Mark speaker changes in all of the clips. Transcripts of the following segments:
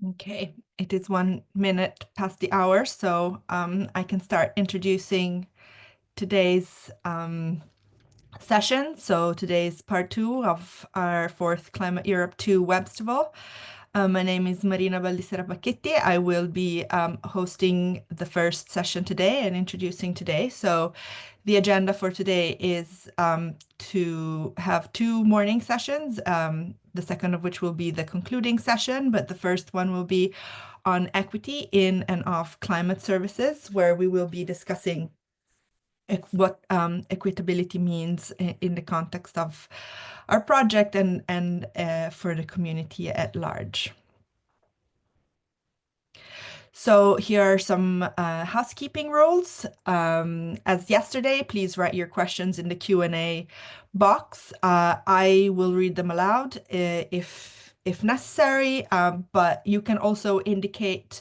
Speaker 1: Okay, it is 1 minute past the hour, so I can start introducing today's session. So today's part two of our fourth Climate Europe 2 Webstival. My name is Marina Baldissera Pacchetti. I will be hosting the first session today and introducing today. So the agenda for today is to have two morning sessions, the second of which will be the concluding session, but the first one will be on equity in and of climate services, where we will be discussing what equitability means in the context of our project and for the community at large. So here are some housekeeping rules. As yesterday, please write your questions in the Q&A box. I will read them aloud if necessary, but you can also indicate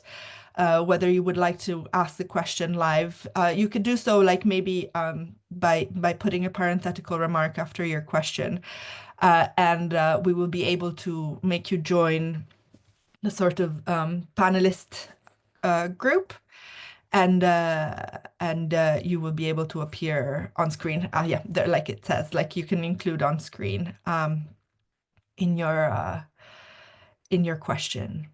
Speaker 1: whether you would like to ask the question live. You could do so like maybe by putting a parenthetical remark after your question, and we will be able to make you join the sort of panelist group, and you will be able to appear on screen. Yeah, there, like it says, like you can include on screen in your question.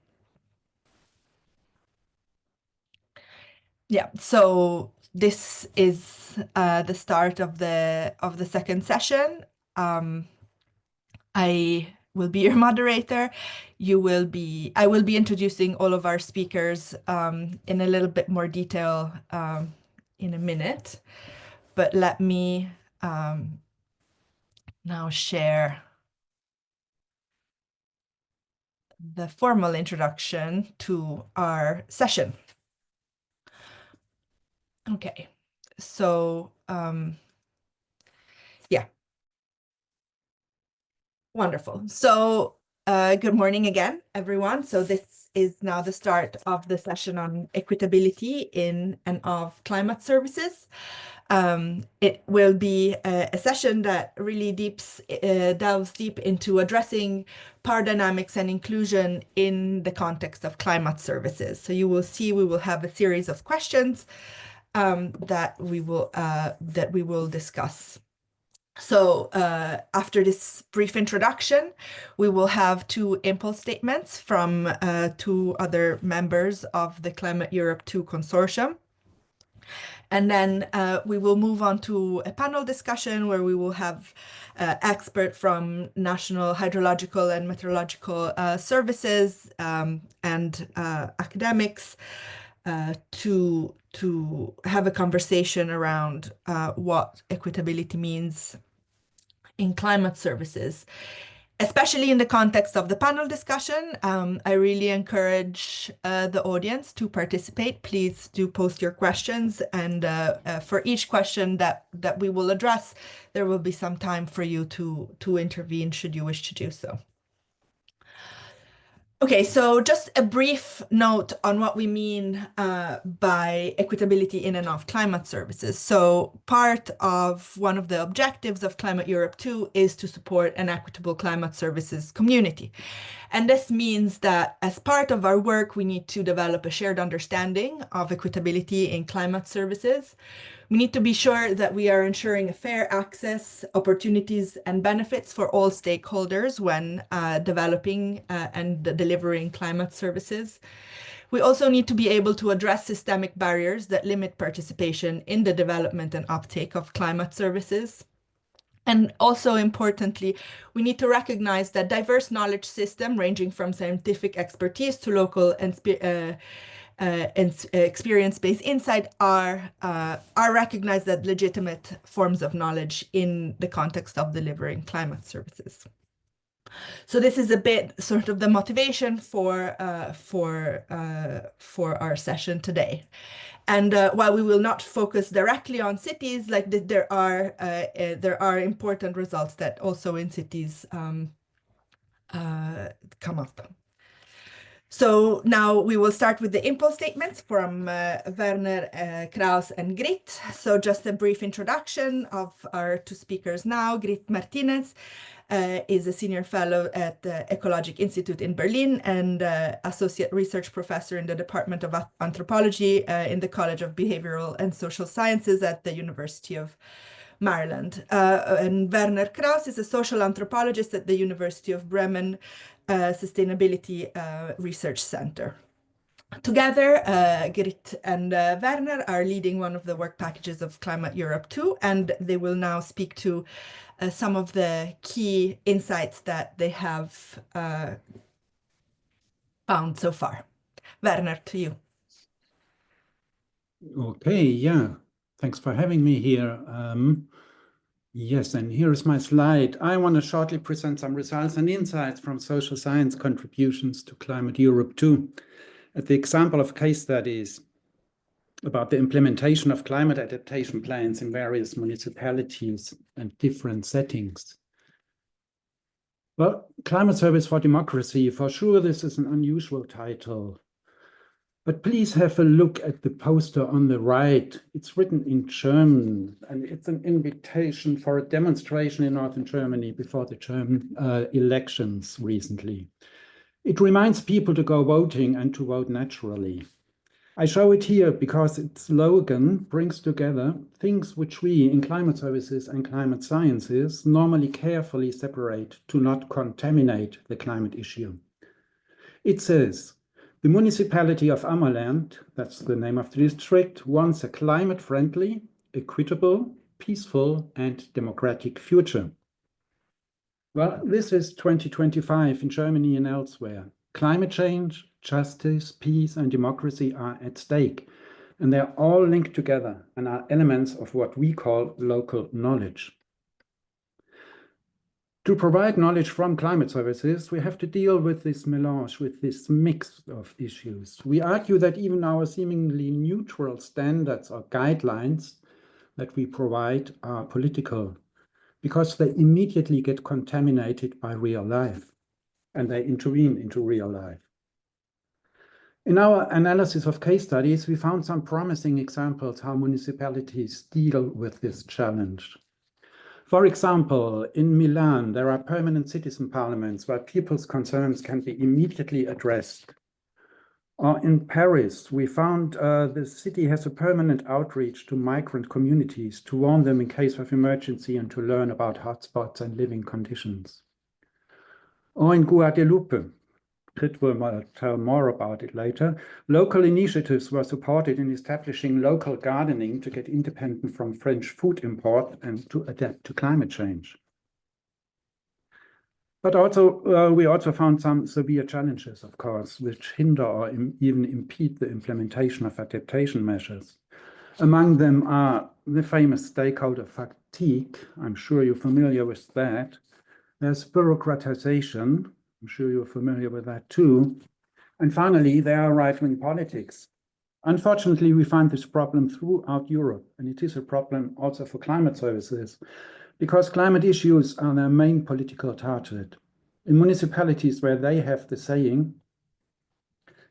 Speaker 1: Yeah, so this is the start of the second session. I will be your moderator. I will be introducing all of our speakers in a little bit more detail in a minute. But let me now share the formal introduction to our session. Okay, so yeah, wonderful. So good morning again, everyone. So this is now the start of the session on equitability in and of climate services. It will be a session that really delves deep into addressing power dynamics and inclusion in the context of climate services. So you will see we will have a series of questions that we will discuss. So after this brief introduction, we will have two impulse statements from two other members of the Climate Europe 2 consortium. And then we will move on to a panel discussion where we will have experts from national hydrological and meteorological services and academics to have a conversation around what equitability means in climate services. Especially in the context of the panel discussion, I really encourage the audience to participate. Please do post your questions, and for each question that we will address, there will be some time for you to intervene should you wish to do so. Okay, so just a brief note on what we mean by equitability in and of climate services. So part of one of the objectives of Climate Europe 2 is to support an equitable climate services community. And this means that as part of our work, we need to develop a shared understanding of equitability in climate services. We need to be sure that we are ensuring a fair access, opportunities, and benefits for all stakeholders when developing and delivering climate services. We also need to be able to address systemic barriers that limit participation in the development and uptake of climate services. And also importantly, we need to recognize that diverse knowledge system ranging from scientific expertise to local and experience-based insight are recognized as legitimate forms of knowledge in the context of delivering climate services. So this is a bit sort of the motivation for our session today. And while we will not focus directly on cities, like there are important results that also in cities come up. So now we will start with the impulse statements from Werner, Kraus, and Grit. So just a brief introduction of our two speakers now. Grit Martinez is a senior fellow at the Ecologic Institute in Berlin and associate research professor in the Department of Anthropology in the College of Behavioral and Social Sciences at the University of Maryland. And Werner Kraus is a social anthropologist at the University of Bremen Sustainability Research Center. Together, Grit and Werner are leading one of the work packages of Climate Europe 2, and they will now speak to some of the key insights that they have found so far. Werner, to you.
Speaker 2: Okay, yeah. Thanks for having me here. Yes, and here is my slide. I want to shortly present some results and insights from social science contributions to Climate Europe 2 at the example of case studies about the implementation of climate adaptation plans in various municipalities and different settings. Well, Climate Service for Democracy, for sure this is an unusual title. But please have a look at the poster on the right. It's written in German, and it's an invitation for a demonstration in northern Germany before the German elections recently. It reminds people to go voting and to vote naturally. I show it here because its slogan brings together things which we in climate services and climate sciences normally carefully separate to not contaminate the climate issue. It says, the municipality of Ammerland, that's the name of the district, wants a climate-friendly, equitable, peaceful, and democratic future. Well, this is 2025 in Germany and elsewhere. Climate change, justice, peace, and democracy are at stake, and they're all linked together and are elements of what we call local knowledge. To provide knowledge from climate services, we have to deal with this melange, with this mix of issues. We argue that even our seemingly neutral standards or guidelines that we provide are political because they immediately get contaminated by real life and they intervene into real life. In our analysis of case studies, we found some promising examples how municipalities deal with this challenge. For example, in Milan, there are permanent citizen parliaments where people's concerns can be immediately addressed. Or in Paris, we found the city has a permanent outreach to migrant communities to warn them in case of emergency and to learn about hotspots and living conditions. Or in Guadeloupe, Krit will tell more about it later, local initiatives were supported in establishing local gardening to get independent from French food import and to adapt to climate change. But also, we also found some severe challenges, of course, which hinder or even impede the implementation of adaptation measures. Among them are the famous stakeholder fatigue. I'm sure you're familiar with that. There's bureaucratization. I'm sure you're familiar with that too. And finally, there are right-wing politics. Unfortunately, we find this problem throughout Europe, and it is a problem also for climate services, because climate issues are their main political target. In municipalities where they have the saying,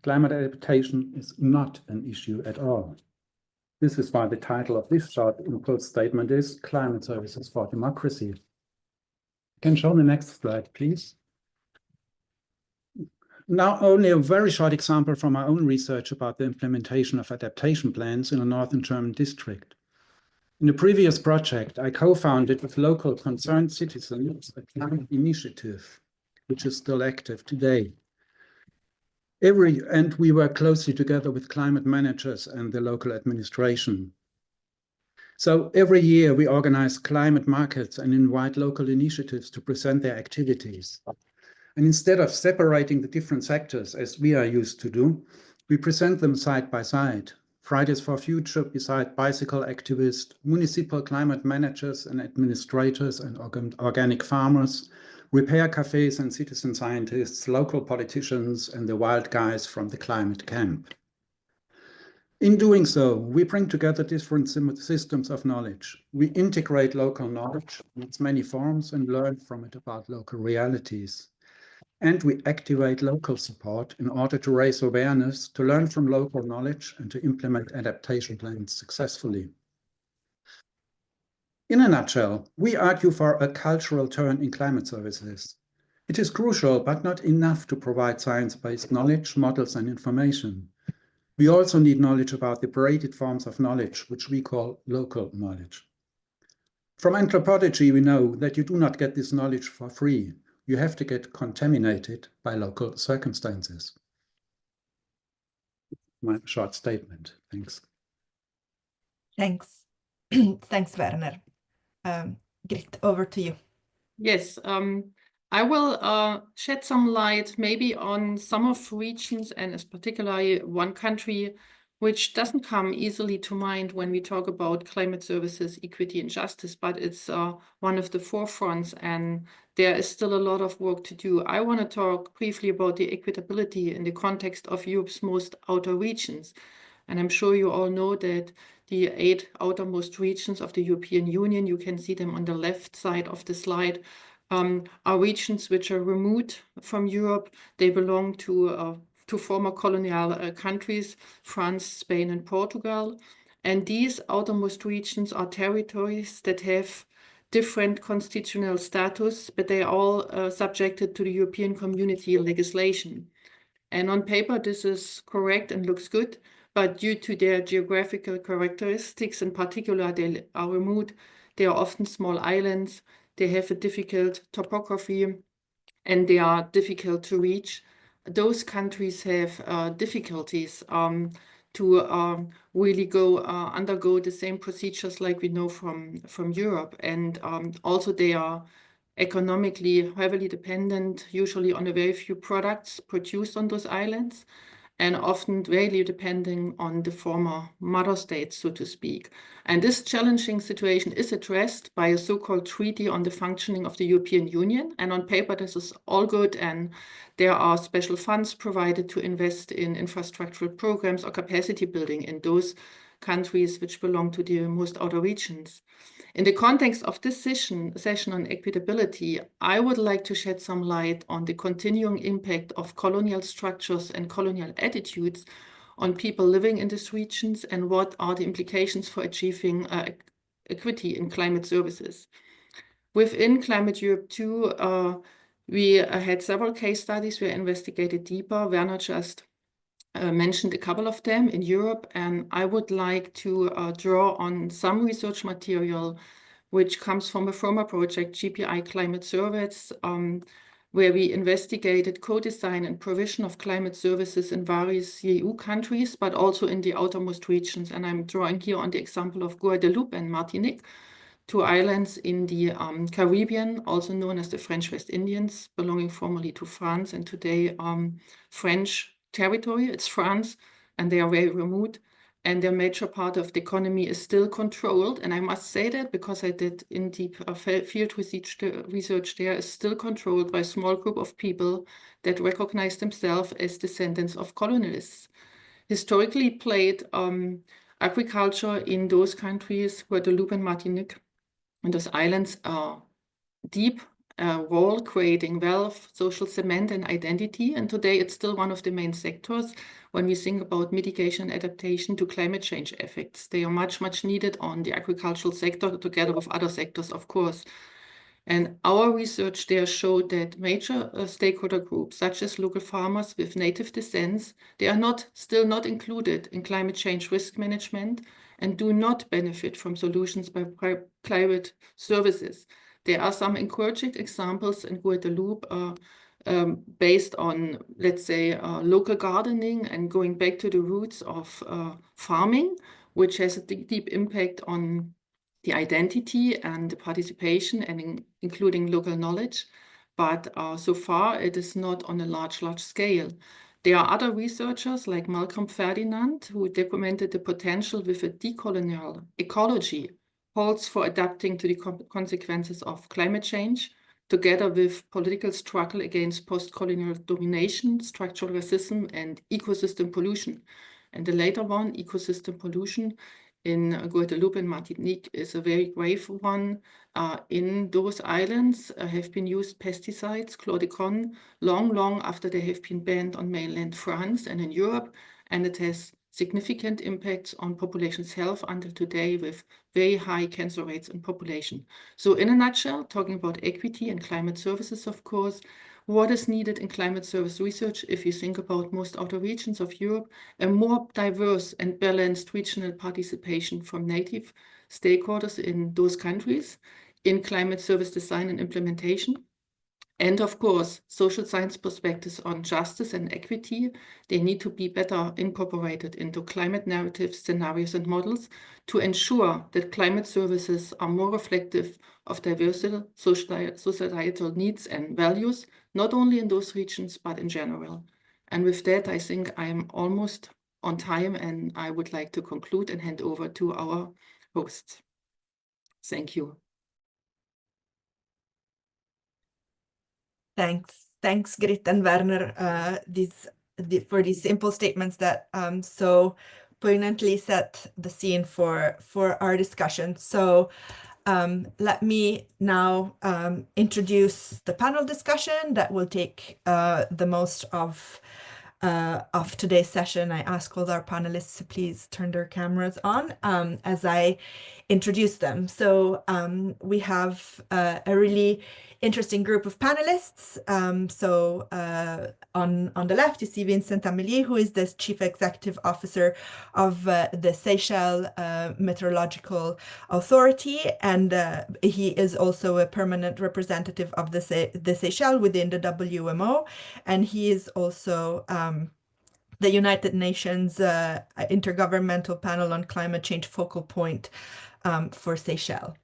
Speaker 2: climate adaptation is not an issue at all. This is why the title of this short impulse statement is Climate Services for Democracy. Can you show the next slide, please? Now, only a very short example from our own research about the implementation of adaptation plans in a northern German district. In the previous project, I co-founded with local concerned citizens a climate initiative, which is still active today. And we work closely together with climate managers and the local administration. So every year we organize climate markets and invite local initiatives to present their activities. And instead of separating the different sectors as we are used to do, we present them side by side. Fridays for Future beside bicycle activists, municipal climate managers and administrators and organic farmers, repair cafes and citizen scientists, local politicians, and the wild guys from the climate camp. In doing so, we bring together different systems of knowledge. We integrate local knowledge in its many forms and learn from it about local realities. And we activate local support in order to raise awareness, to learn from local knowledge, and to implement adaptation plans successfully. In a nutshell, we argue for a cultural turn in climate services. It is crucial, but not enough to provide science-based knowledge, models, and information. We also need knowledge about the braided forms of knowledge, which we call local knowledge. From anthropology, we know that you do not get this knowledge for free. You have to get contaminated by local circumstances. My short statement. Thanks.
Speaker 1: Thanks. Thanks, Werner. Grit, over to you.
Speaker 3: Yes, I will shed some light maybe on some of regions, and as particularly one country which doesn't come easily to mind when we talk about climate services, equity and justice, but it's one of the forefronts, and there is still a lot of work to do. I want to talk briefly about the equitability in the context of Europe's most outer regions. And I'm sure you all know that the 8 outermost regions of the European Union, you can see them on the left side of the slide, are regions which are remote from Europe. They belong to former colonial countries, France, Spain, and Portugal. And these outermost regions are territories that have different constitutional status, but they are all subjected to the European Community legislation. And on paper, this is correct and looks good, but due to their geographical characteristics, in particular, they are remote, they are often small islands, they have a difficult topography, and they are difficult to reach. Those countries have difficulties to really undergo the same procedures like we know from Europe. And also they are economically heavily dependent, usually on a very few products produced on those islands, and often really depending on the former mother states, so to speak. And this challenging situation is addressed by a so-called Treaty on the Functioning of the European Union. And on paper, this is all good. And there are special funds provided to invest in infrastructural programs or capacity building in those countries which belong to the most outer regions. In the context of this session on equitability, I would like to shed some light on the continuing impact of colonial structures and colonial attitudes on people living in these regions, and what are the implications for achieving equity in climate services. Within Climate Europe 2, we had several case studies we investigated deeper. Werner just mentioned a couple of them in Europe, and I would like to draw on some research material which comes from a former project, GPI Climate Surveys, where we investigated co-design and provision of climate services in various EU countries, but also in the outermost regions. And I'm drawing here on the example of Guadeloupe and Martinique, 2 islands in the Caribbean, also known as the French West Indies, belonging formerly to France and today French territory. It's France, and they are very remote, and their major part of the economy is still controlled. And I must say that because I did in-deep field research there, is still controlled by a small group of people that recognize themselves as descendants of colonialists. Historically played agriculture in those countries, Guadeloupe and Martinique, and those islands are deep role creating wealth, social cement, and identity. And today it's still one of the main sectors when we think about mitigation and adaptation to climate change effects. They are much, much needed on the agricultural sector together with other sectors, of course. And our research there showed that major stakeholder groups, such as local farmers with native descents, they are still not included in climate change risk management and do not benefit from solutions by climate services. There are some encouraging examples in Guadeloupe based on, let's say, local gardening and going back to the roots of farming, which has a deep impact on the identity and the participation and including local knowledge. But so far, it is not on a large scale. There are other researchers like Malcolm Ferdinand who documented the potential with a decolonial ecology holds for adapting to the consequences of climate change, together with political struggle against post-colonial domination, structural racism, and ecosystem pollution. And the later one, ecosystem pollution, in Guadeloupe and Martinique is a very grave one. In those islands have been used pesticides, chlordicon, long after they have been banned on mainland France and in Europe, and it has significant impacts on population's health until today with very high cancer rates in population. So in a nutshell, talking about equity and climate services, of course, what is needed in climate service research, if you think about most outer regions of Europe, a more diverse and balanced regional participation from native stakeholders in those countries in climate service design and implementation. And of course, social science perspectives on justice and equity, they need to be better incorporated into climate narratives, scenarios, and models to ensure that climate services are more reflective of diverse societal needs and values, not only in those regions, but in general. And with that, I think I am almost on time, and I would like to conclude and hand over to our hosts. Thank you.
Speaker 1: Thanks, Grit and Werner, for these simple statements that so poignantly set the scene for our discussion. So let me now introduce the panel discussion that will take the most of today's session. I ask all our panelists to please turn their cameras on as I introduce them. So we have a really interesting group of panelists. So on the left, you see Vincent Amélie, who is the Chief Executive Officer of the Seychelles Meteorological Authority, and he is also a permanent representative of the Seychelles within the WMO, and he is also the United Nations Intergovernmental Panel on Climate Change focal point for Seychelles.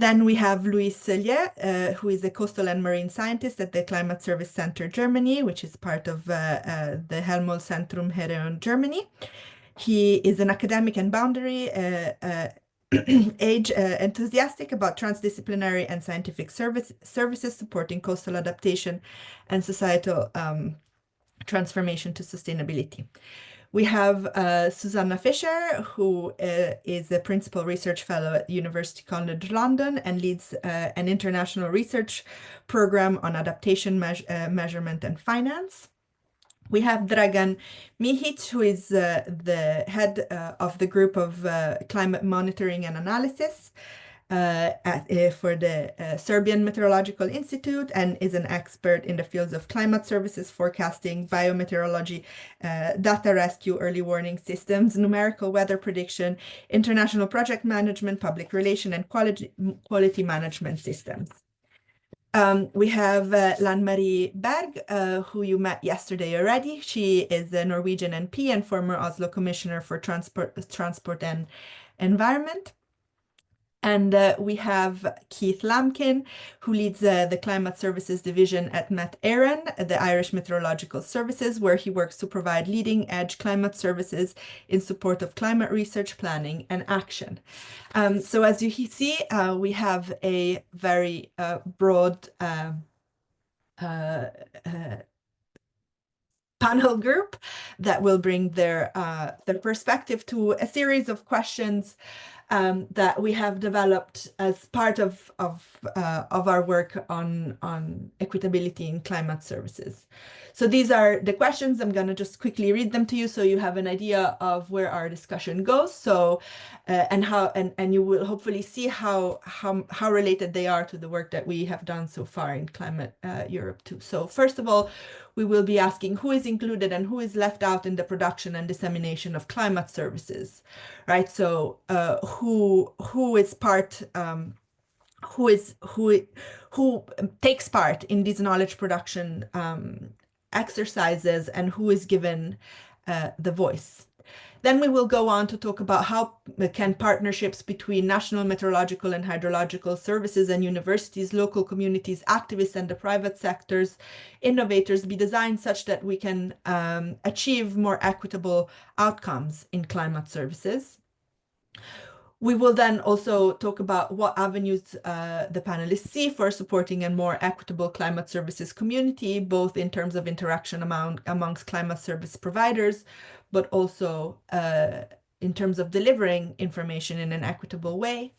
Speaker 1: Then we have Louis Sellier, who is a coastal and marine scientist at the Climate Service Center Germany, which is part of the Helmholtz-Zentrum here in Germany. He is an academic and boundary age enthusiastic about transdisciplinary and scientific services supporting coastal adaptation and societal transformation to sustainability. We have Susanna Fisher, who is a Principal Research Fellow at University College London and leads an international research program on adaptation measurement and finance. We have Dragan Mihic, who is the head of the group of climate monitoring and analysis for the Serbian Meteorological Institute, and is an expert in the fields of climate services, forecasting, biometeorology, data rescue, early warning systems, numerical weather prediction, international project management, public relation, and quality management systems. We have Lan-Marie Berg, who you met yesterday already. She is a Norwegian MP and former Oslo Commissioner for Transport and Environment. And we have Keith Lamkin, who leads the Climate Services Division at Met Éireann, the Irish Meteorological Services, where he works to provide leading-edge climate services in support of climate research, planning, and action. So as you see, we have a very broad panel group that will bring their perspective to a series of questions that we have developed as part of our work on equitability in climate services. So these are the questions. I'm going to just quickly read them to you so you have an idea of where our discussion goes. So and you will hopefully see how related they are to the work that we have done so far in Climate Europe too. So first of all, we will be asking who is included and who is left out in the production and dissemination of climate services, right? So who is part, who takes part in these knowledge production exercises, and who is given the voice. Then we will go on to talk about how can partnerships between national meteorological and hydrological services and universities, local communities, activists, and the private sectors, innovators be designed such that we can achieve more equitable outcomes in climate services. We will then also talk about what avenues the panelists see for supporting a more equitable climate services community, both in terms of interaction amongst climate service providers, but also in terms of delivering information in an equitable way.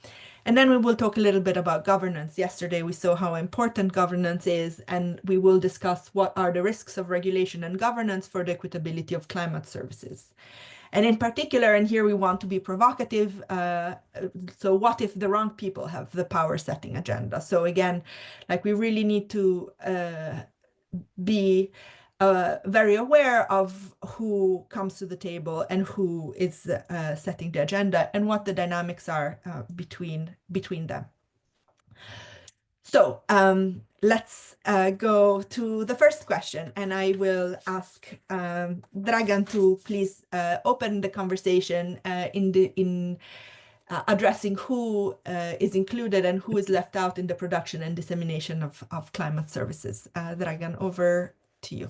Speaker 1: And then we will talk a little bit about governance. Yesterday, we saw how important governance is, and we will discuss what are the risks of regulation and governance for the equitability of climate services. And in particular, and here we want to be provocative, so what if the wrong people have the power setting agenda? So again, like we really need to be very aware of who comes to the table and who is setting the agenda and what the dynamics are between them. So let's go to the first question, and I will ask Dragan to please open the conversation in addressing who is included and who is left out in the production and dissemination of climate services. Dragan, over to you.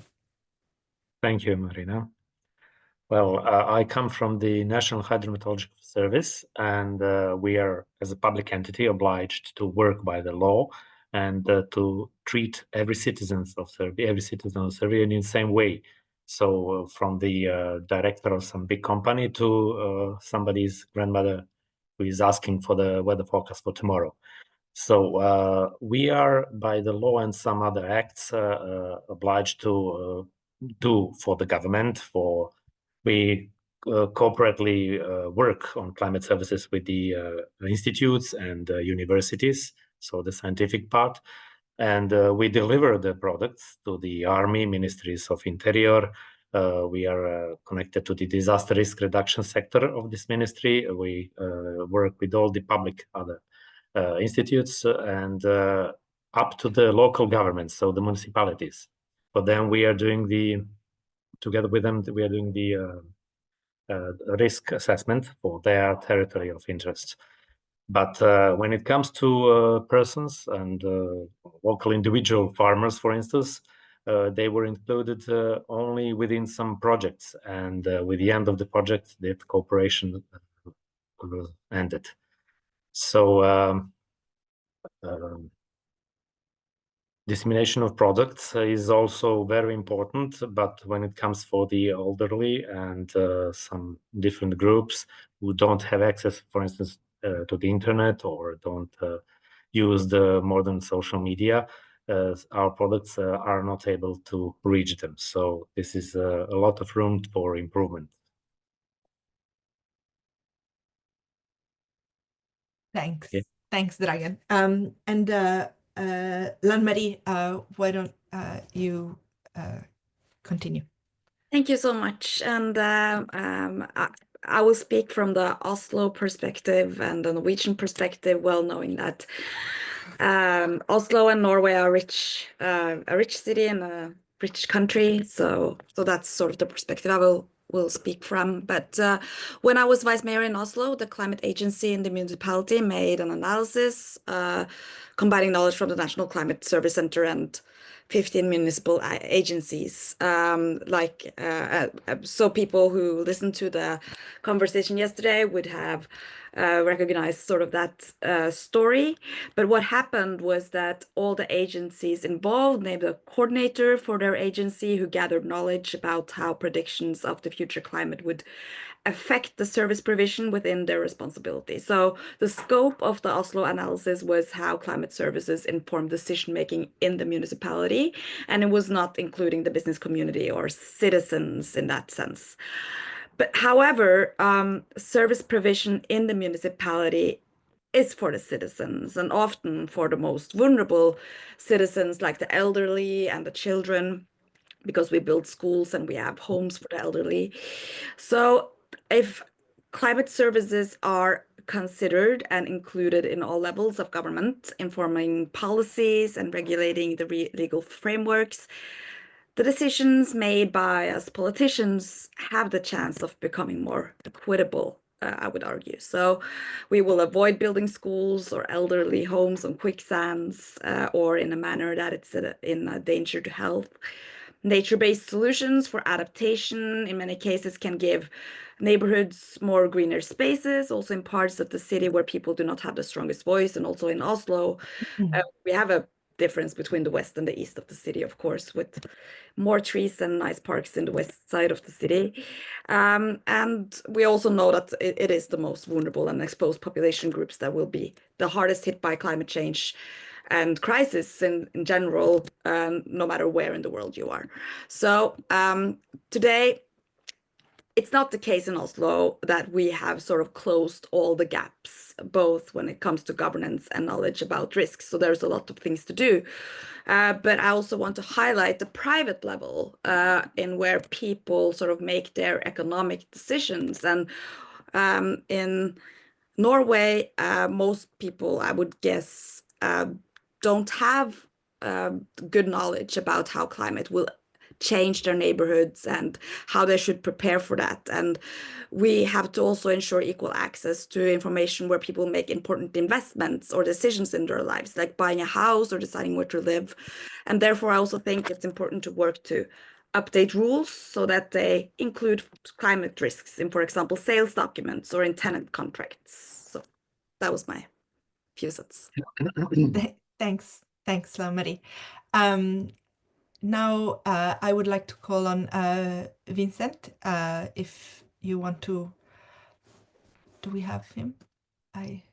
Speaker 4: Thank you, Marina. Well, I come from the National Hydrometeorological Service, and we are, as a public entity, obliged to work by the law and to treat every citizen of Serbia in the same way. So from the director of some big company to somebody's grandmother who is asking for the weather forecast for tomorrow. So we are, by the law and some other acts, obliged to do for the government. We cooperatively work on climate services with the institutes and universities, so the scientific part, and we deliver the products to the army, ministries of interior. We are connected to the disaster risk reduction sector of this ministry. We work with all the public other institutes and up to the local governments, so the municipalities. For them, we are doing together with them, we are doing the risk assessment for their territory of interest. But when it comes to persons and local individual farmers, for instance, they were included only within some projects, and with the end of the project, that cooperation ended. So dissemination of products is also very important, but when it comes for the elderly and some different groups who don't have access, for instance, to the internet or don't use the modern social media, our products are not able to reach them. So this is a lot of room for improvement.
Speaker 1: Thanks.
Speaker 4: Yeah.
Speaker 1: Thanks, Dragan. And Lan-Marie, why don't you continue?
Speaker 5: Thank you so much. And I will speak from the Oslo perspective and the Norwegian perspective, well knowing that Oslo and Norway are a rich city and a rich country. So that's sort of the perspective I will speak from. But when I was vice mayor in Oslo, the climate agency in the municipality made an analysis combining knowledge from the National Climate Service Center and 15 municipal agencies. So people who listened to the conversation yesterday would have recognized sort of that story. But what happened was that all the agencies involved named a coordinator for their agency who gathered knowledge about how predictions of the future climate would affect the service provision within their responsibility. So the scope of the Oslo analysis was how climate services inform decision-making in the municipality, and it was not including the business community or citizens in that sense. But however, service provision in the municipality is for the citizens, and often for the most vulnerable citizens like the elderly and the children, because we build schools and we have homes for the elderly. So if climate services are considered and included in all levels of government, informing policies and regulating the legal frameworks, the decisions made by us politicians have the chance of becoming more equitable, I would argue. So we will avoid building schools or elderly homes on quicksands or in a manner that it's in a danger to health. Nature-based solutions for adaptation in many cases can give neighborhoods more greener spaces, also in parts of the city where people do not have the strongest voice. And also in Oslo, we have a difference between the west and the east of the city, of course, with more trees and nice parks in the west side of the city. And we also know that it is the most vulnerable and exposed population groups that will be the hardest hit by climate change and crisis in general, no matter where in the world you are. So today, it's not the case in Oslo that we have sort of closed all the gaps, both when it comes to governance and knowledge about risks. So there's a lot of things to do. But I also want to highlight the private level in where people sort of make their economic decisions. And in Norway, most people, I would guess, don't have good knowledge about how climate will change their neighborhoods and how they should prepare for that. And we have to also ensure equal access to information where people make important investments or decisions in their lives, like buying a house or deciding where to live. And therefore, I also think it's important to work to update rules so that they include climate risks in, for example, sales documents or in tenant contracts. So that was my few cents.
Speaker 1: Thanks, Marie. Now I would like to call on Vincent, if you want to. Do we have him? I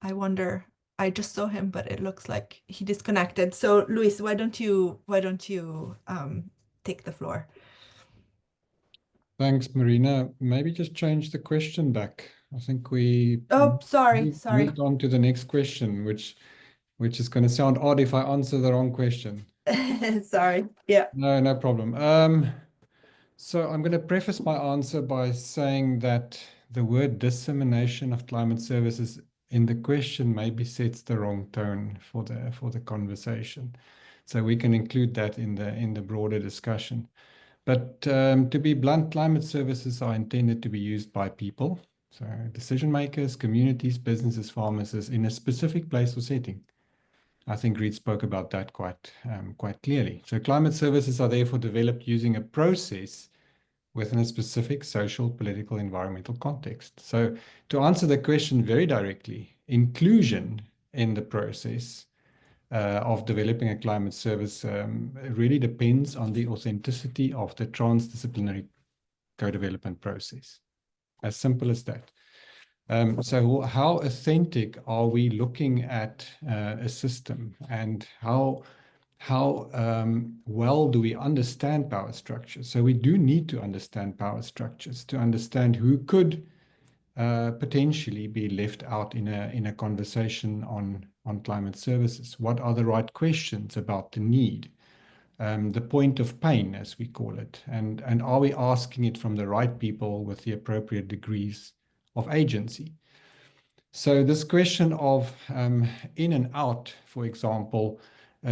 Speaker 1: wonder. I just saw him, but it looks like he disconnected. So Luis, why don't you take the floor?
Speaker 6: Thanks, Marina. Maybe just change the question back. I think we
Speaker 1: sorry.
Speaker 6: moved on to the next question, which is going to sound odd if I answer the wrong question.
Speaker 1: Sorry. Yeah.
Speaker 6: No problem. So I'm going to preface my answer by saying that the word dissemination of climate services in the question maybe sets the wrong tone for the conversation. So we can include that in the broader discussion. But to be blunt, climate services are intended to be used by people, so decision makers, communities, businesses, pharmacists in a specific place or setting. I think Reid spoke about that quite clearly. So climate services are therefore developed using a process within a specific social, political, environmental context. So to answer the question very directly, inclusion in the process of developing a climate service really depends on the authenticity of the transdisciplinary co-development process. As simple as that. So how authentic are we looking at a system, and how well do we understand power structures? So we do need to understand power structures to understand who could potentially be left out in a conversation on climate services. What are the right questions about the need, the point of pain, as we call it, and are we asking it from the right people with the appropriate degrees of agency? So this question of in and out, for example,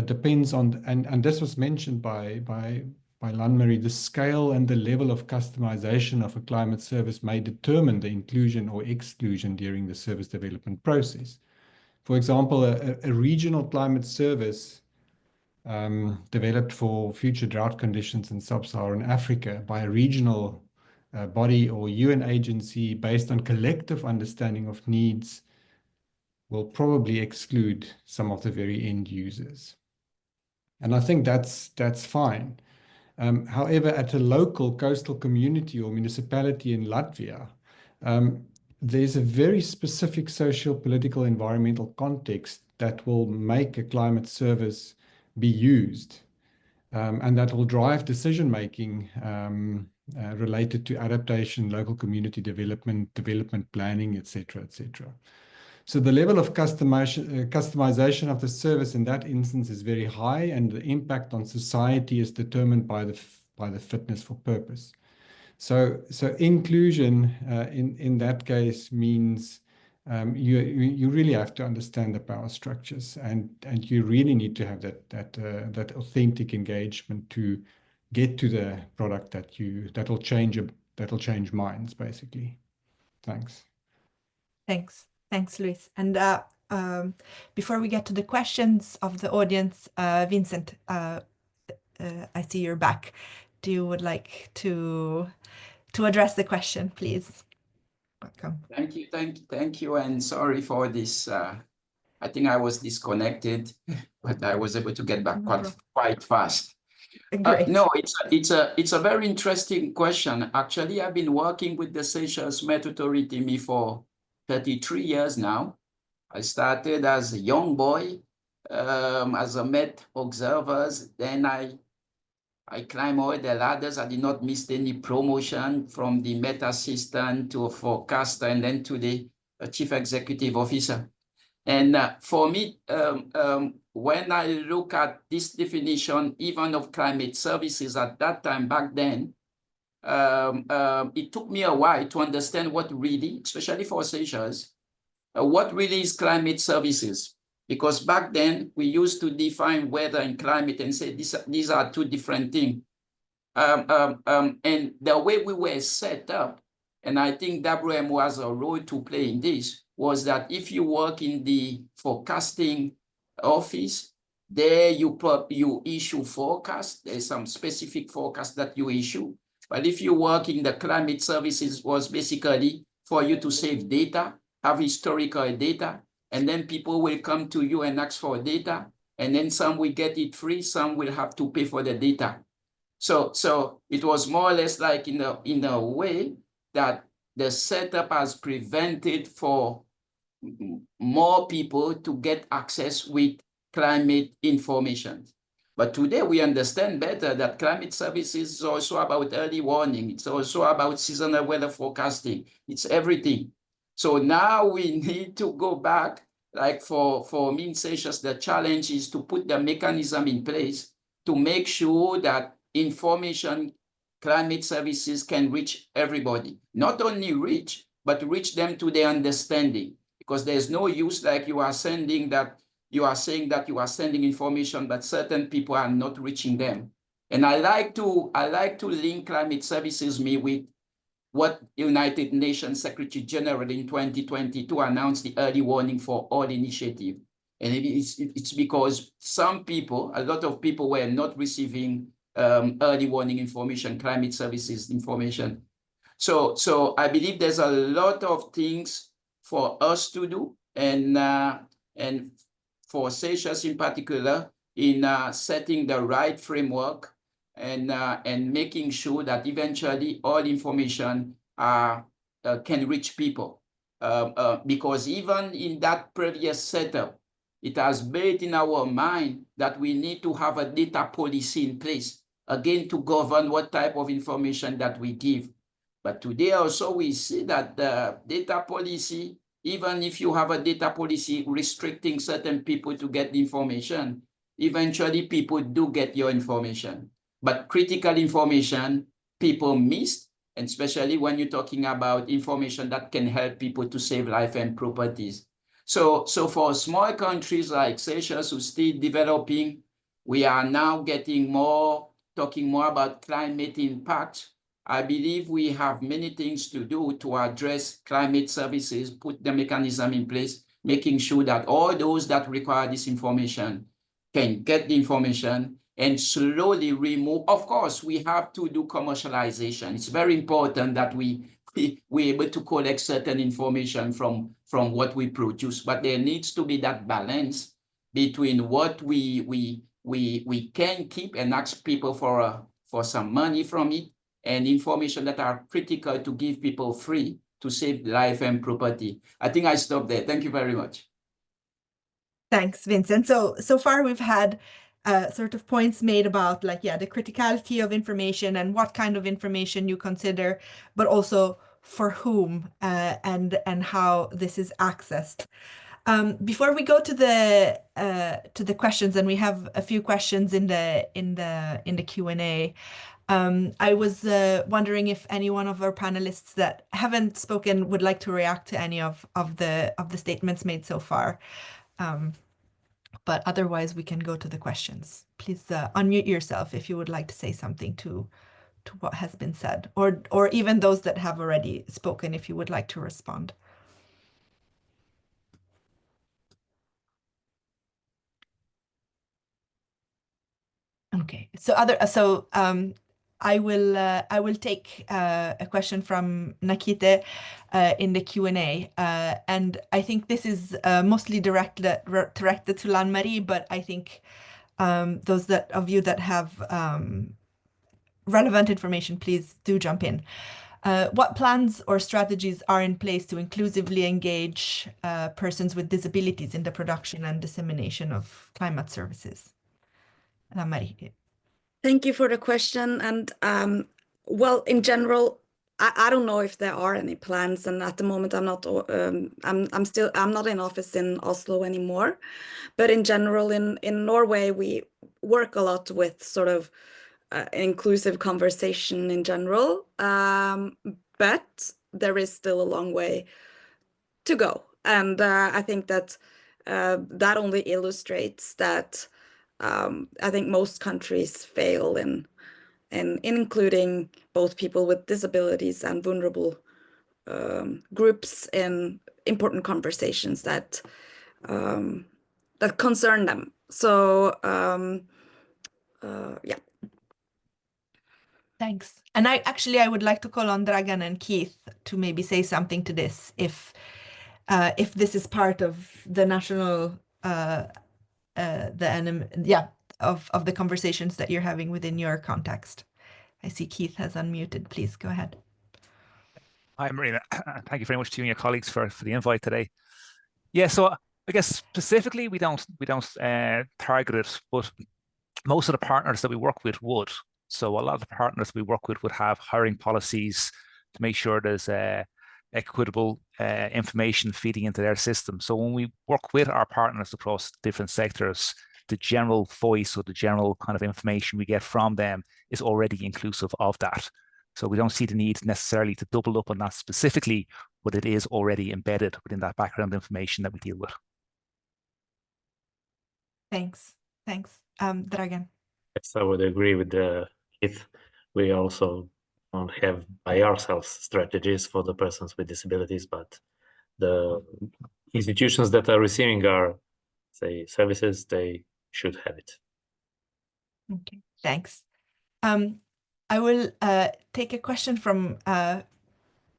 Speaker 6: depends on, and this was mentioned by Lanmarie, the scale and the level of customization of a climate service may determine the inclusion or exclusion during the service development process. For example, a regional climate service developed for future drought conditions in sub-Saharan Africa by a regional body or UN agency based on collective understanding of needs will probably exclude some of the very end users. And I think that's fine. However, at a local coastal community or municipality in Latvia, there's a very specific social, political, environmental context that will make a climate service be used, and that will drive decision-making related to adaptation, local community development planning, etc., etc. So the level of customization of the service in that instance is very high, and the impact on society is determined by the fitness for purpose. So inclusion in that case means you really have to understand the power structures, and you really need to have that authentic engagement to get to the product that'll change minds, basically. Thanks.
Speaker 1: Thanks, Luis. And before we get to the questions of the audience, Vincent, I see you're back. Do you would like to address the question, please? Welcome.
Speaker 7: Thank you, and sorry for this I think I was disconnected, but I was able to get back
Speaker 1: No problem.
Speaker 7: quite fast.
Speaker 1: Great.
Speaker 7: No, it's a very interesting question. Actually, I've been working with the Seychelles Met Authority for 33 years now. I started as a young boy, as a Met observers. Then I climbed all the ladders. I did not miss any promotion from the Met assistant to a forecaster and then to the chief executive officer. And for me, when I look at this definition, even of climate services at that time, back then, it took me a while to understand what really, especially for Seychelles, what really is climate services. Because back then, we used to define weather and climate and say these are two different things. And the way we were set up, and I think WM has a role to play in this, was that if you work in the forecasting office, there you issue forecast. There's some specific forecast that you issue. But if you work in the climate services, was basically for you to save data, have historical data, and then people will come to you and ask for data, and then some will get it free, some will have to pay for the data. So it was more or less like in a way that the setup has prevented for more people to get access with climate information. But today we understand better that climate services is also about early warning. It's also about seasonal weather forecasting. It's everything. So now we need to go back, like for me in Seychelles, the challenge is to put the mechanism in place to make sure that information climate services can reach everybody. Not only reach, but reach them to their understanding. Because there's no use like you are saying that you are sending information, but certain people are not reaching them. And I like to link climate services with what United Nations Secretary General in 2022 announced the early warning for all initiative. And it's because a lot of people were not receiving early warning information, climate services information. So I believe there's a lot of things for us to do, and for Seychelles in particular, in setting the right framework and making sure that eventually all information can reach people. Because even in that previous setup, it has made in our mind that we need to have a data policy in place, again, to govern what type of information that we give. But today also we see that the data policy, even if you have a data policy restricting certain people to get the information, eventually people do get your information. But critical information people miss, and especially when you're talking about information that can help people to save life and properties. So for small countries like Seychelles who are still developing, we are now talking more about climate impact. I believe we have many things to do to address climate services, put the mechanism in place, making sure that all those that require this information can get the information and slowly remove. Of course, we have to do commercialization. It's very important that we're able to collect certain information from what we produce, but there needs to be that balance between what we can keep and ask people for some money from it, and information that are critical to give people free to save life and property. I think I stop there. Thank you very much.
Speaker 1: Thanks, Vincent. So far we've had sort of points made about the criticality of information and what kind of information you consider, but also for whom and how this is accessed. Before we go to the questions, and we have a few questions in the Q&A. I was wondering if any one of our panelists that haven't spoken would like to react to any of the statements made so far. But otherwise, we can go to the questions. Please unmute yourself if you would like to say something to what has been said, or even those that have already spoken, if you would like to respond. Okay, so I will take a question from Nakite in the Q&A, and I think this is mostly directed to Lan-Marie, but I think those of you that have relevant information, please do jump in. What plans or strategies are in place to inclusively engage persons with disabilities in the production and dissemination of climate services? Lan-Marie.
Speaker 5: Thank you for the question. And well, in general, I don't know if there are any plans. And at the moment, I'm not. I'm not in office in Oslo anymore. But in general, in Norway, we work a lot with sort of inclusive conversation in general. But there is still a long way to go. And I think that that only illustrates that I think most countries fail in including both people with disabilities and vulnerable groups in important conversations that that concern them. So yeah.
Speaker 1: Thanks. And I would like to call on Dragan and Keith to maybe say something to this, if this is part of the national of the conversations that you're having within your context. I see Keith has unmuted. Please go ahead.
Speaker 8: Hi, Marina. Thank you very much to you and your colleagues for the invite today. Yeah, so I guess specifically we don't target it, but most of the partners that we work with would. So a lot of the partners we work with would have hiring policies to make sure there's equitable information feeding into their system. So when we work with our partners across different sectors, the general voice or the general kind of information we get from them is already inclusive of that. So we don't see the need necessarily to double up on that specifically, but it is already embedded within that background information that we deal with.
Speaker 1: Thanks. Dragan.
Speaker 4: Yes, I would agree with Keith. We also don't have by ourselves strategies for the persons with disabilities, but the institutions that are receiving our, say, services, they should have it.
Speaker 1: Okay, thanks. I will take a question from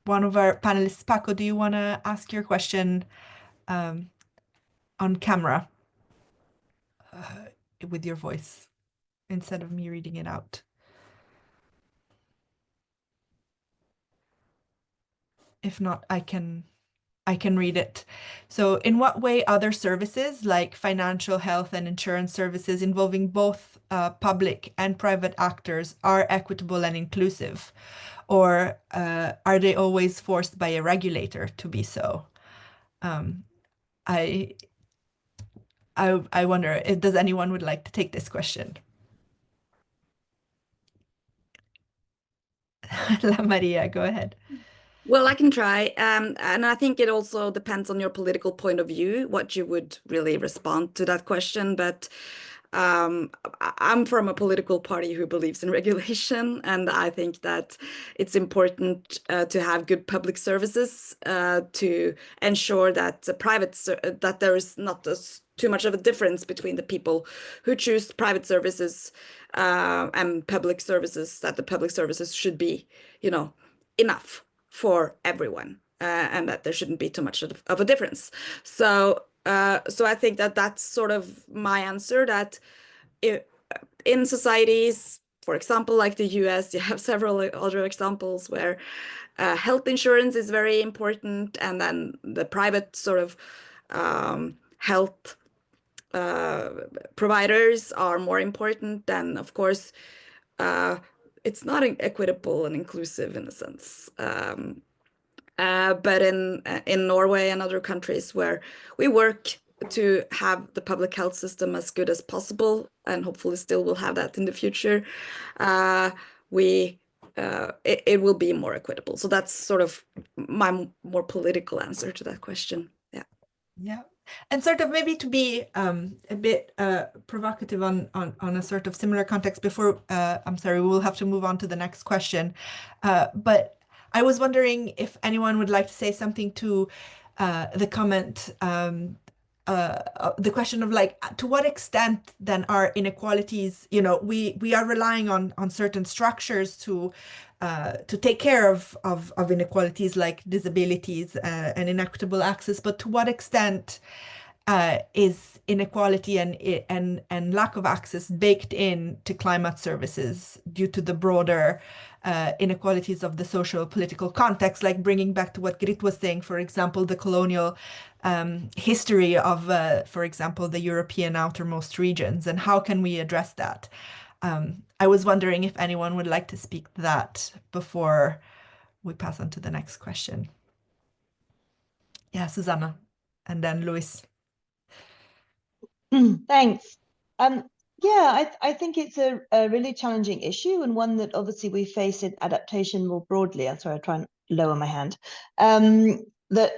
Speaker 1: one of our panelists. Paco, do you want to ask your question on camera with your voice instead of me reading it out? If not, I can read it. So in what way other services like financial, health, and insurance services involving both public and private actors are equitable and inclusive? Or are they always forced by a regulator to be so? I wonder, does anyone would like to take this question? Maria, go ahead.
Speaker 5: Well, I can try. And I think it also depends on your political point of view, what you would really respond to that question. But I'm from a political party who believes in regulation, and I think that it's important to have good public services to ensure that that there is not too much of a difference between the people who choose private services and public services. That the public services should be, enough for everyone, and that there shouldn't be too much of a difference. So I think that that's sort of my answer, that in societies, for example, like the US, you have several other examples where health insurance is very important, and then the private sort of health providers are more important. Then, of course, it's not equitable and inclusive in a sense. But in Norway and other countries where we work to have the public health system as good as possible, and hopefully still will have that in the future, it will be more equitable. So that's sort of my more political answer to that question. Yeah.
Speaker 1: Yeah. And sort of maybe to be a bit provocative on a sort of similar context before, I'm sorry, we will have to move on to the next question. But I was wondering if anyone would like to say something to the comment the question of like, to what extent then are inequalities, you know, we are relying on certain structures to take care of inequalities like disabilities and inequitable access, but to what extent is inequality and lack of access baked in to climate services due to the broader inequalities of the social political context, like bringing back to what Grit was saying, for example, the colonial history of, for example, the European outermost regions, and how can we address that? I was wondering if anyone would like to speak to that before we pass on to the next question. Yeah, Susanna, and then Luis.
Speaker 9: Thanks. Yeah, I think it's a really challenging issue, and one that obviously we face in adaptation more broadly. I'm sorry, I'll try and lower my hand. That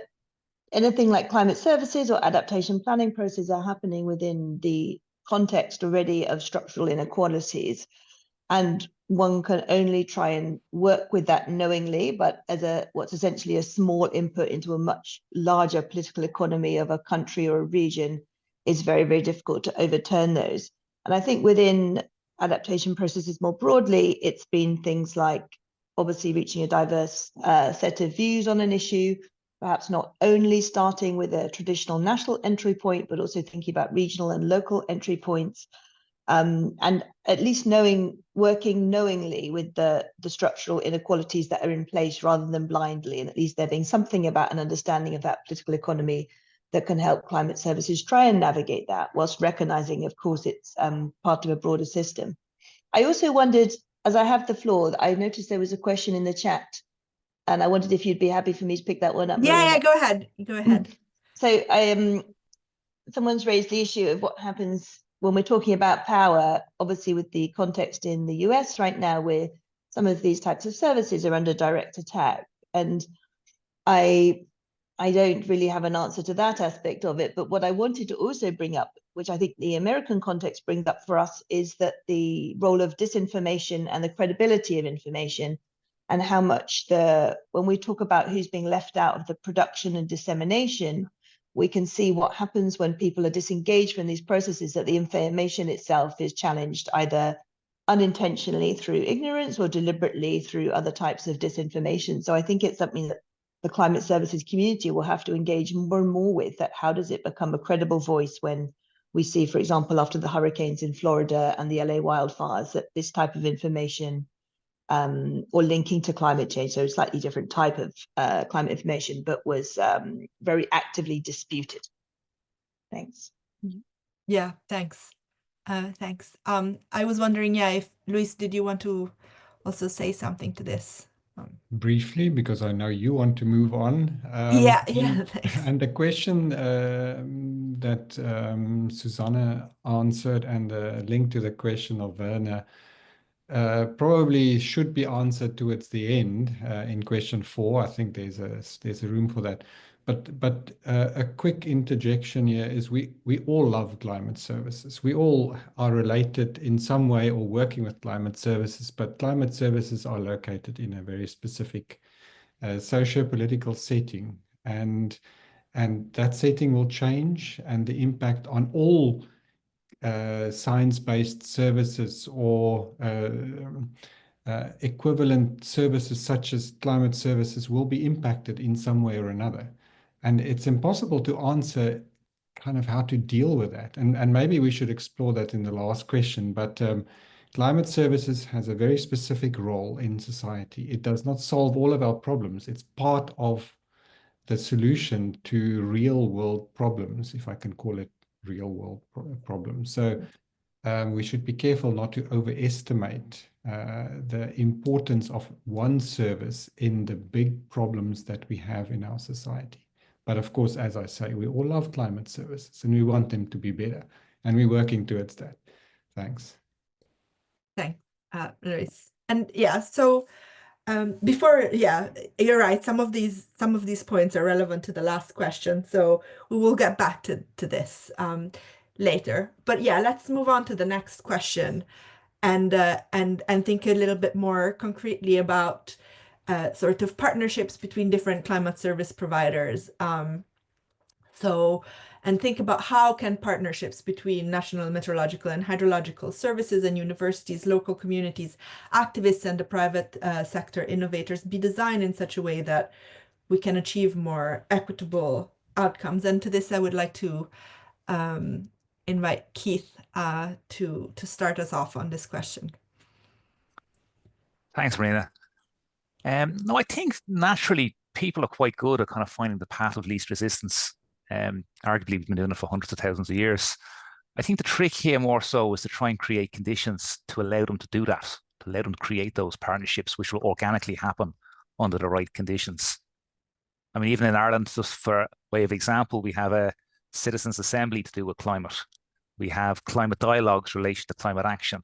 Speaker 9: anything like climate services or adaptation planning processes are happening within the context already of structural inequalities. And one can only try and work with that knowingly, but as what's essentially a small input into a much larger political economy of a country or a region is very, very difficult to overturn those. And I think within adaptation processes more broadly, it's been things like obviously reaching a diverse set of views on an issue, perhaps not only starting with a traditional national entry point, but also thinking about regional and local entry points. And at least working knowingly with the structural inequalities that are in place rather than blindly, and at least there being something about an understanding of that political economy that can help climate services try and navigate that, whilst recognizing, of course, it's part of a broader system. I also wondered, as I have the floor, I noticed there was a question in the chat, and I wondered if you'd be happy for me to pick that one up.
Speaker 1: Yeah, go ahead. Go ahead.
Speaker 9: So someone's raised the issue of what happens when we're talking about power, obviously with the context in the US right now, where some of these types of services are under direct attack. And I don't really have an answer to that aspect of it, but what I wanted to also bring up, which I think the American context brings up for us, is that the role of disinformation and the credibility of information, and how much when we talk about who's being left out of the production and dissemination, we can see what happens when people are disengaged from these processes, that the information itself is challenged either unintentionally through ignorance or deliberately through other types of disinformation. So I think it's something that the climate services community will have to engage more and more with, that how does it become a credible voice when we see, for example, after the hurricanes in Florida and the LA wildfires, that this type of information or linking to climate change, so a slightly different type of climate information, but was very actively disputed. Thanks.
Speaker 1: Yeah, thanks. Thanks. I was wondering, yeah, if Luis, did you want to also say something to this?
Speaker 6: Briefly, because I know you want to move on.
Speaker 1: Yeah, thanks.
Speaker 6: And the question that Susanna answered, and the link to the question of Werner, probably should be answered towards the end in question 4. I think there's a room for that. But a quick interjection here is we all love climate services. We all are related in some way or working with climate services, but climate services are located in a very specific socio-political setting, and that setting will change, and the impact on all science-based services or equivalent services such as climate services will be impacted in some way or another. And it's impossible to answer kind of how to deal with that. And maybe we should explore that in the last question. But climate services has a very specific role in society. It does not solve all of our problems. It's part of the solution to real world problems, if I can call it real world problems. So we should be careful not to overestimate the importance of one service in the big problems that we have in our society. But of course, as I say, we all love climate services and we want them to be better, and we're working towards that. Thanks.
Speaker 1: Thanks, Luis. And yeah, so before, yeah, you're right. Some of these points are relevant to the last question, so we will get back to this later. But yeah, let's move on to the next question, and think a little bit more concretely about sort of partnerships between different climate service providers. So, and think about how can partnerships between national meteorological and hydrological services and universities, local communities, activists, and the private sector innovators be designed in such a way that we can achieve more equitable outcomes. And to this, I would like to invite Keith to start us off on this question.
Speaker 8: Thanks, Marina. No, I think naturally people are quite good at kind of finding the path of least resistance. Arguably, we've been doing it for hundreds of thousands of years. I think the trick here more so is to try and create conditions to allow them to do that, to allow them to create those partnerships, which will organically happen under the right conditions. I mean, even in Ireland, just for way of example, we have a citizens' assembly to do with climate. We have climate dialogues related to climate action.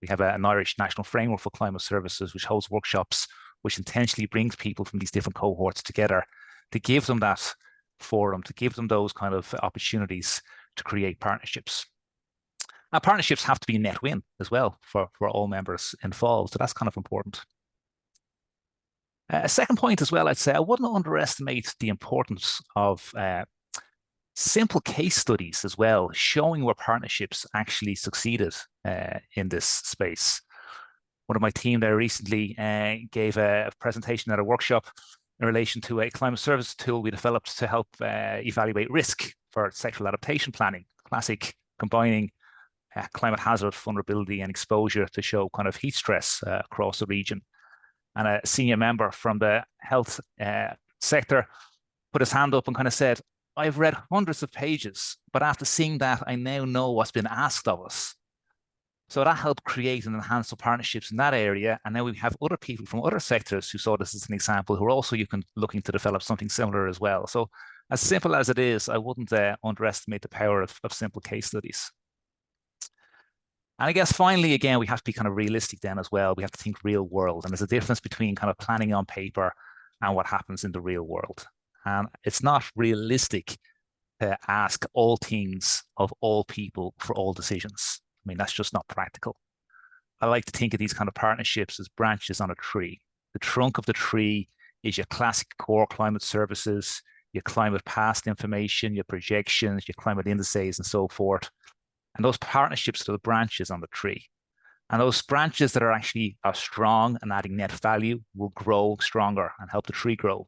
Speaker 8: We have an Irish National Framework for Climate Services, which holds workshops, which intentionally brings people from these different cohorts together to give them that forum, to give them those kind of opportunities to create partnerships. And partnerships have to be net win as well for all members involved. So that's kind of important. A second point as well, I'd say I wouldn't underestimate the importance of simple case studies as well, showing where partnerships actually succeeded in this space. One of my team there recently gave a presentation at a workshop in relation to a climate service tool we developed to help evaluate risk for sexual adaptation planning, classic combining climate hazard, vulnerability, and exposure to show kind of heat stress across the region. And a senior member from the health sector put his hand up and kind of said, I've read hundreds of pages, but after seeing that, I now know what's been asked of us. So that helped create and enhance the partnerships in that area. And now we have other people from other sectors who saw this as an example, who are also looking to develop something similar as well. So as simple as it is, I wouldn't underestimate the power of simple case studies. And I guess finally, again, we have to be kind of realistic then as well. We have to think real world. And there's a difference between kind of planning on paper and what happens in the real world. And it's not realistic to ask all things of all people for all decisions. I mean, that's just not practical. I like to think of these kind of partnerships as branches on a tree. The trunk of the tree is your classic core climate services, your climate past information, your projections, your climate indices, and so forth. And those partnerships are the branches on the tree. And those branches that are strong and adding net value will grow stronger and help the tree grow.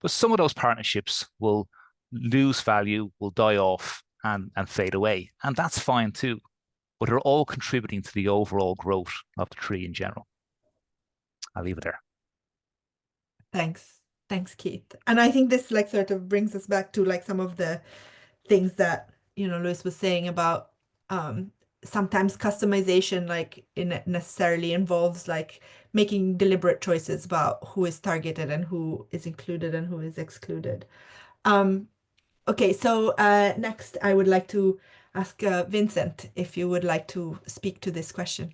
Speaker 8: But some of those partnerships will lose value, will die off and fade away. And that's fine too. But they're all contributing to the overall growth of the tree in general. I'll leave it there.
Speaker 1: Thanks, Keith. And I think this like sort of brings us back to like some of the things that, you know, Lewis was saying about sometimes customization, like it necessarily involves like making deliberate choices about who is targeted and who is included and who is excluded. Okay, so next I would like to ask Vincent if you would like to speak to this question.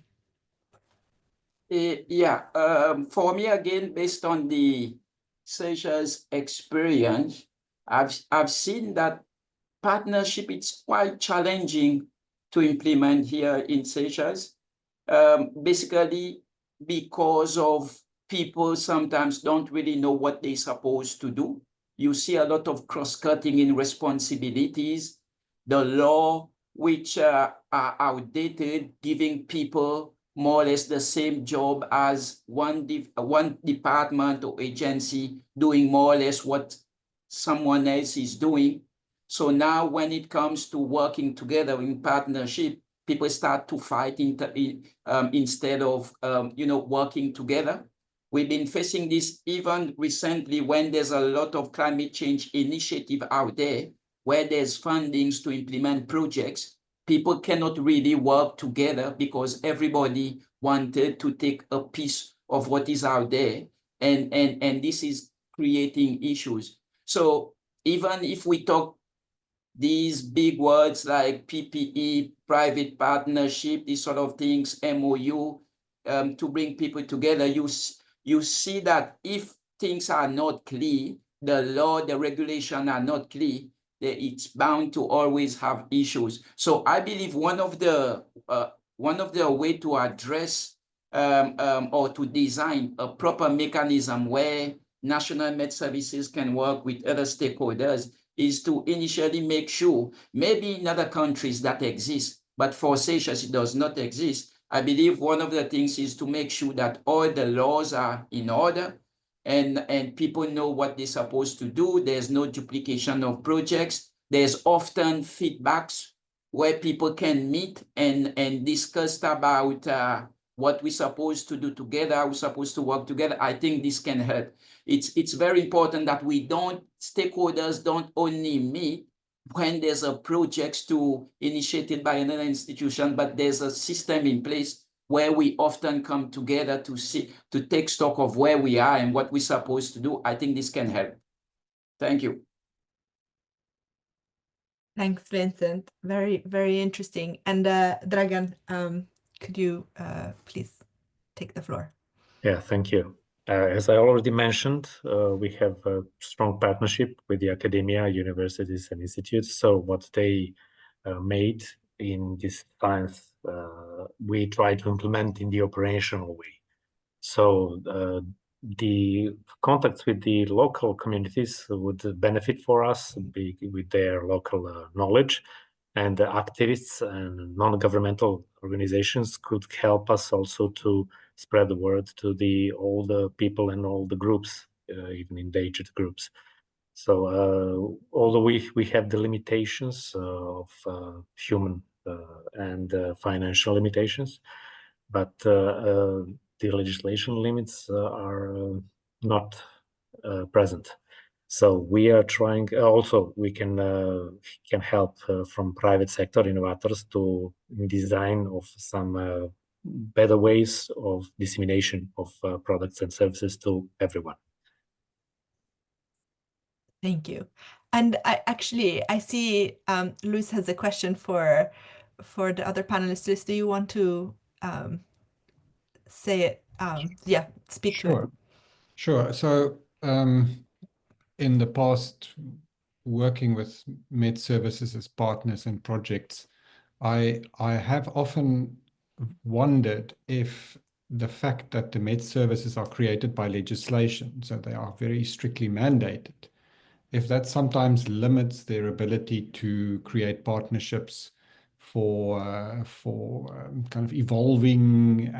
Speaker 7: Yeah, for me again, based on the Seychelles experience, I've seen that partnership is quite challenging to implement here in Seychelles, basically because of people sometimes don't really know what they're supposed to do. You see a lot of cross-cutting in responsibilities, the law, which are outdated, giving people more or less the same job as one department or agency doing more or less what someone else is doing. So now when it comes to working together in partnership, people start to fight instead of working together. We've been facing this even recently when there's a lot of climate change initiative out there, where there's fundings to implement projects. People cannot really work together because everybody wanted to take a piece of what is out there. And this is creating issues. So even if we talk these big words like PPE, private partnership, these sort of things, MOU, to bring people together, you see that if things are not clear, the law, the regulation are not clear, it's bound to always have issues. So I believe one of the way to address or to design a proper mechanism where National Med Services can work with other stakeholders is to initially make sure, maybe in other countries that exist, but for Seychelles it does not exist. I believe one of the things is to make sure that all the laws are in order and people know what they're supposed to do. There's no duplication of projects. There's often feedbacks where people can meet and discuss about what we're supposed to do together, we're supposed to work together. I think this can help. It's very important that stakeholders don't only meet when there's a project initiated by another institution, but there's a system in place where we often come together to take stock of where we are and what we're supposed to do. I think this can help. Thank you.
Speaker 1: Thanks, Vincent. Very, very interesting. And Dragan, could you please take the floor?
Speaker 4: Yeah, thank you. As I already mentioned, we have a strong partnership with the academia, universities, and institutes. So what they made in this science, we try to implement in the operational way. So the contacts with the local communities would benefit for us with their local knowledge, and the activists and non-governmental organizations could help us also to spread the word to all the people and all the groups, even endangered groups. So although we have the limitations of human and financial limitations, but the legislation limits are not present. So we are trying. Also, we can help from private sector innovators to design of some better ways of dissemination of products and services to everyone.
Speaker 1: Thank you. And I see Luis has a question for the other panelists. Do you want to say it? Yeah, speak to it.
Speaker 6: Sure. So in the past, working with Med Services as partners and projects, I have often wondered if the fact that the Med Services are created by legislation, so they are very strictly mandated, if that sometimes limits their ability to create partnerships for kind of evolving,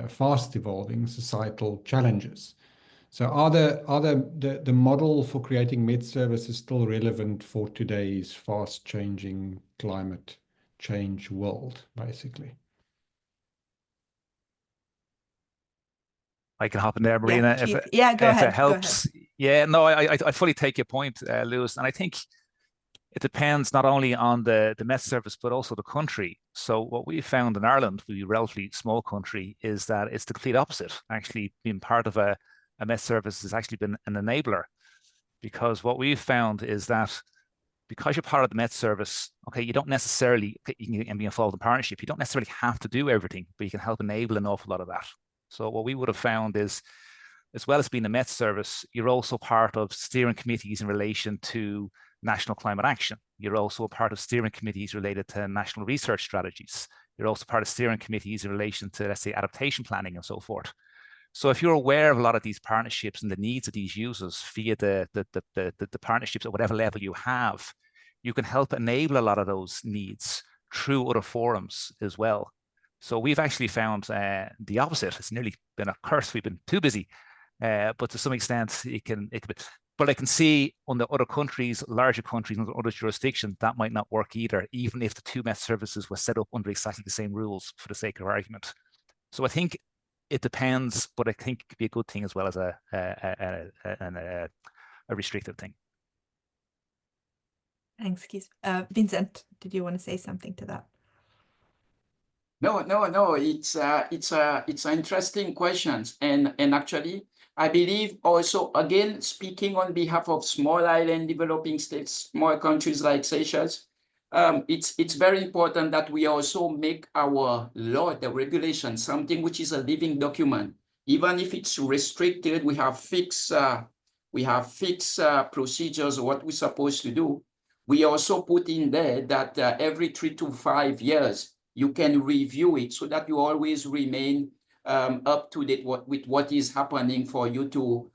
Speaker 6: fast evolving societal challenges. So are the model for creating Med Services still relevant for today's fast changing climate change world, basically?
Speaker 8: I can hop in there, Marina.
Speaker 1: Yeah, go ahead.
Speaker 8: If it helps. Yeah, no, I fully take your point, Lewis. And I think it depends not only on the Met Service, but also the country. So what we found in Ireland, we're a relatively small country, is that it's the complete opposite. Actually, being part of a Met Service has actually been an enabler, because what we've found is that because you're part of the Met Service, okay, you don't necessarily, you can be involved in partnership, you don't necessarily have to do everything, but you can help enable an awful lot of that. So what we would have found is, as well as being a Met Service, you're also part of steering committees in relation to national climate action. You're also a part of steering committees related to national research strategies. You're also part of steering committees in relation to, let's say, adaptation planning and so forth. So if you're aware of a lot of these partnerships and the needs of these users via the partnerships at whatever level you have, you can help enable a lot of those needs through other forums as well. So we've actually found the opposite. It's nearly been a curse. We've been too busy, but to some extent, it can be. But I can see on the other countries, larger countries, and other jurisdictions, that might not work either, even if the two Met Services were set up under exactly the same rules for the sake of argument. So I think it depends, but I think it could be a good thing as well as a restrictive thing.
Speaker 1: Thanks, Keith. Vincent, did you want to say something to that?
Speaker 7: No. It's an interesting questions, and actually, I believe also, again, speaking on behalf of small island developing states, small countries like Seychelles, it's very important that we also make our law, the regulation, something which is a living document. Even if it's restricted, we have fixed procedures of what we're supposed to do. We also put in there that every 3 to 5 years, you can review it so that you always remain up to date with what is happening for you to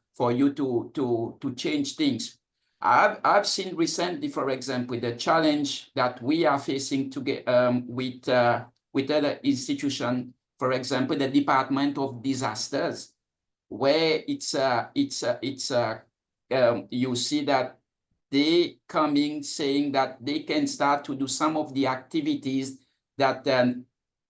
Speaker 7: change things. I've seen recently, for example, the challenge that we are facing to get with other institutions, for example, the Department of Disasters, where you see that they coming saying that they can start to do some of the activities that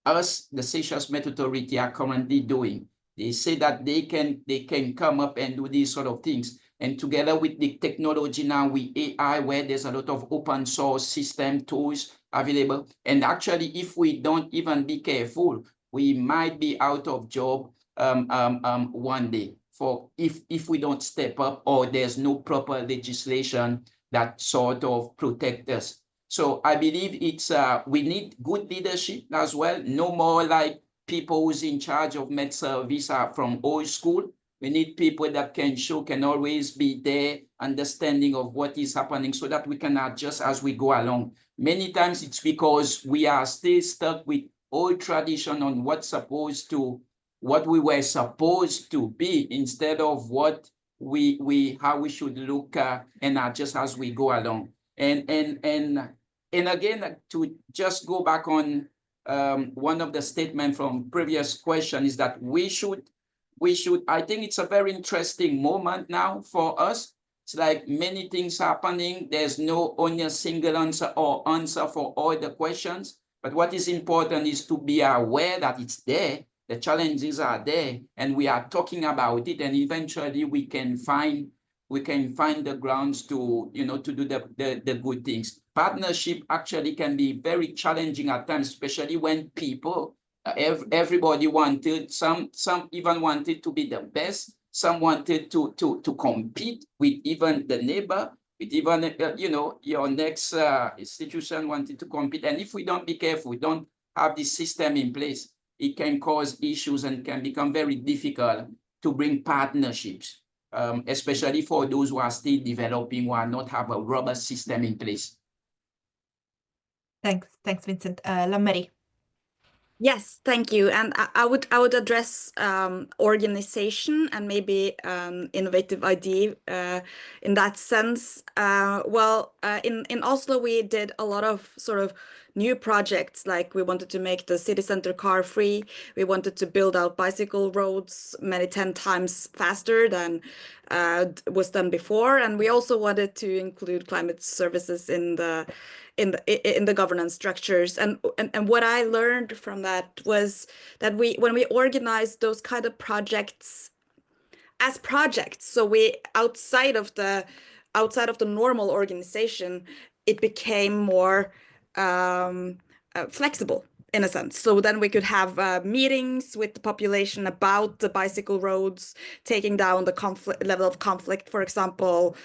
Speaker 7: us, the Seychelles Met Authority, are currently doing. They say that they can come up and do these sort of things. And together with the technology now, with AI, where there's a lot of open source system tools available. And actually, if we don't even be careful, we might be out of job one day for if we don't step up, or there's no proper legislation that sort of protect us. So I believe it's we need good leadership as well. No more like people who's in charge of med service are from old school. We need people that can always be there, understanding of what is happening, so that we can adjust as we go along. Many times it's because we are still stuck with old tradition on what we were supposed to be, instead of what how we should look and adjust as we go along. And again, to just go back on one of the statements from previous question, is that we should, I think it's a very interesting moment now for us. It's like many things happening. There's no only a single answer or answer for all the questions. But what is important is to be aware that it's there. The challenges are there, and we are talking about it, and eventually we can find the grounds to, to do the good things. Partnership actually can be very challenging at times, especially when people, everybody wanted, some even wanted to be the best, some wanted to compete with even the neighbor, with even your next institution wanted to compete. And if we don't be careful, we don't have this system in place, it can cause issues and can become very difficult to bring partnerships, especially for those who are still developing, who are not have a robust system in place.
Speaker 1: Thanks, Vincent. Lameri.
Speaker 5: Yes, thank you. And I would address organization and maybe innovative idea in that sense. In Oslo, we did a lot of sort of new projects, like we wanted to make the city center car free. We wanted to build out bicycle roads many 10 times faster than was done before. And we also wanted to include climate services in the governance structures. And what I learned from that was that when we organized those kind of projects as projects, so we outside of the normal organization, it became more flexible in a sense. So then we could have meetings with the population about the bicycle roads, taking down the level of conflict, for example,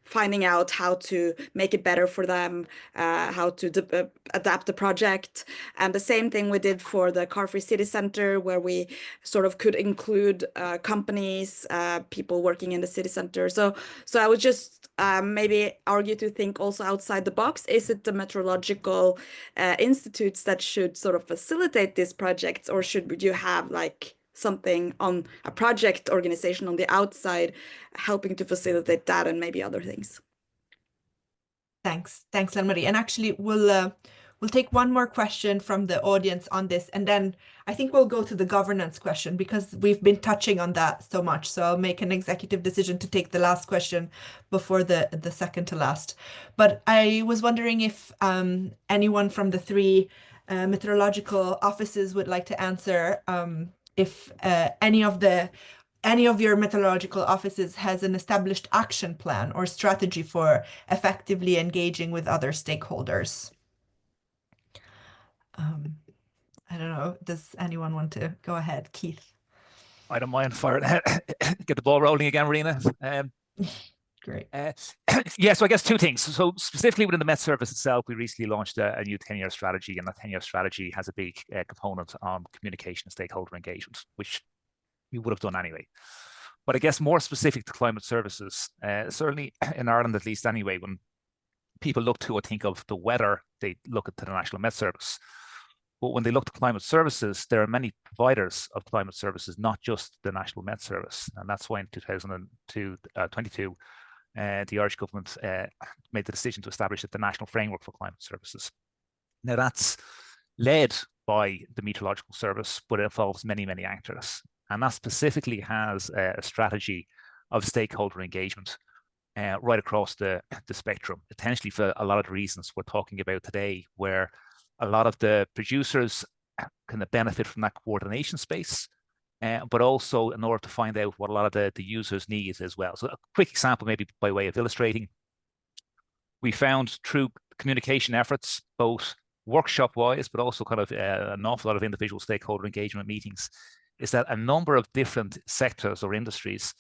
Speaker 5: finding out how to make it better for them, how to adapt the project. And the same thing we did for the Car-Free City Center, where we sort of could include companies, people working in the city center. So I would just maybe argue to think also outside the box. Is it the meteorological institutes that should sort of facilitate these projects, or should you have like something on a project organization on the outside helping to facilitate that and maybe other things?
Speaker 1: Thanks, Anne-Marie. And actually, we'll take one more question from the audience on this, and then I think we'll go to the governance question, because we've been touching on that so much. So I'll make an executive decision to take the last question before the second to last. But I was wondering if anyone from the three meteorological offices would like to answer, if any of your meteorological offices has an established action plan or strategy for effectively engaging with other stakeholders. I don't know. Does anyone want to go ahead? Keith?
Speaker 8: I don't mind firing ahead. Get the ball rolling again, Marina.
Speaker 1: Great.
Speaker 8: Yeah, so I guess two things. So specifically within the Met Service itself, we recently launched a new 10-year strategy, and that 10-year strategy has a big component on communication and stakeholder engagement, which we would have done anyway. But I guess more specific to climate services, certainly in Ireland at least anyway, when people look to or think of the weather, they look at the National Met Service. But when they look to climate services, there are many providers of climate services, not just the National Met Service. And that's why in 2022, the Irish government made the decision to establish the National Framework for Climate Services. Now that's led by the Meteorological Service, but it involves many, many actors. And that specifically has a strategy of stakeholder engagement right across the spectrum, potentially for a lot of the reasons we're talking about today, where a lot of the producers can benefit from that coordination space, but also in order to find out what a lot of the users need as well. So a quick example, maybe by way of illustrating, we found through communication efforts, both workshop-wise, but also kind of an awful lot of individual stakeholder engagement meetings, is that a number of different sectors or industries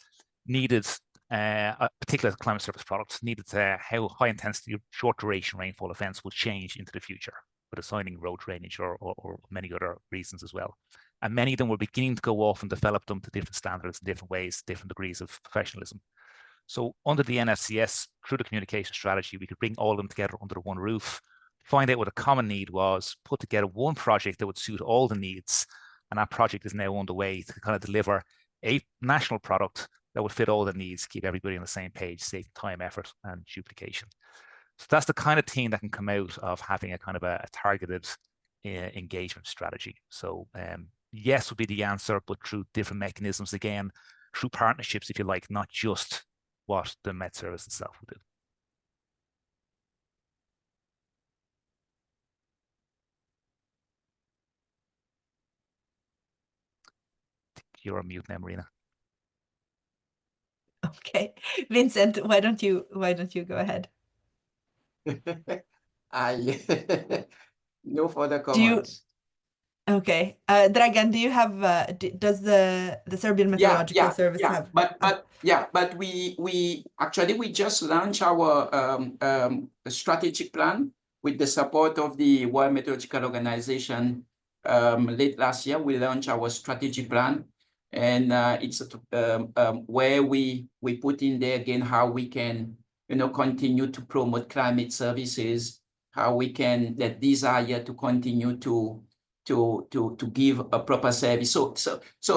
Speaker 8: needed a particular climate service products, needed how high intensity, short duration rainfall events will change into the future with assigning road drainage or many other reasons as well. And many of them were beginning to go off and develop them to different standards in different ways, different degrees of professionalism. So under the NFCS, through the communication strategy, we could bring all of them together under one roof, find out what a common need was, put together one project that would suit all the needs. And that project is now underway to kind of deliver a national product that would fit all the needs, keep everybody on the same page, save time, effort, and duplication. So that's the kind of thing that can come out of having a kind of a targeted engagement strategy. So yes would be the answer, but through different mechanisms, again, through partnerships, if you like, not just what the Met Service itself would do. You're on mute now, Marina.
Speaker 1: Okay, Vincent, why don't you go ahead?
Speaker 7: No further comments.
Speaker 1: Okay, Dragan, do you have does the Serbian Meteorological Service have?
Speaker 7: But we actually just launched our strategic plan with the support of the World Meteorological Organization. Late last year, we launched our strategic plan, and it's where we put in there again how we can continue to promote climate services, how we can that desire to continue to give a proper service. So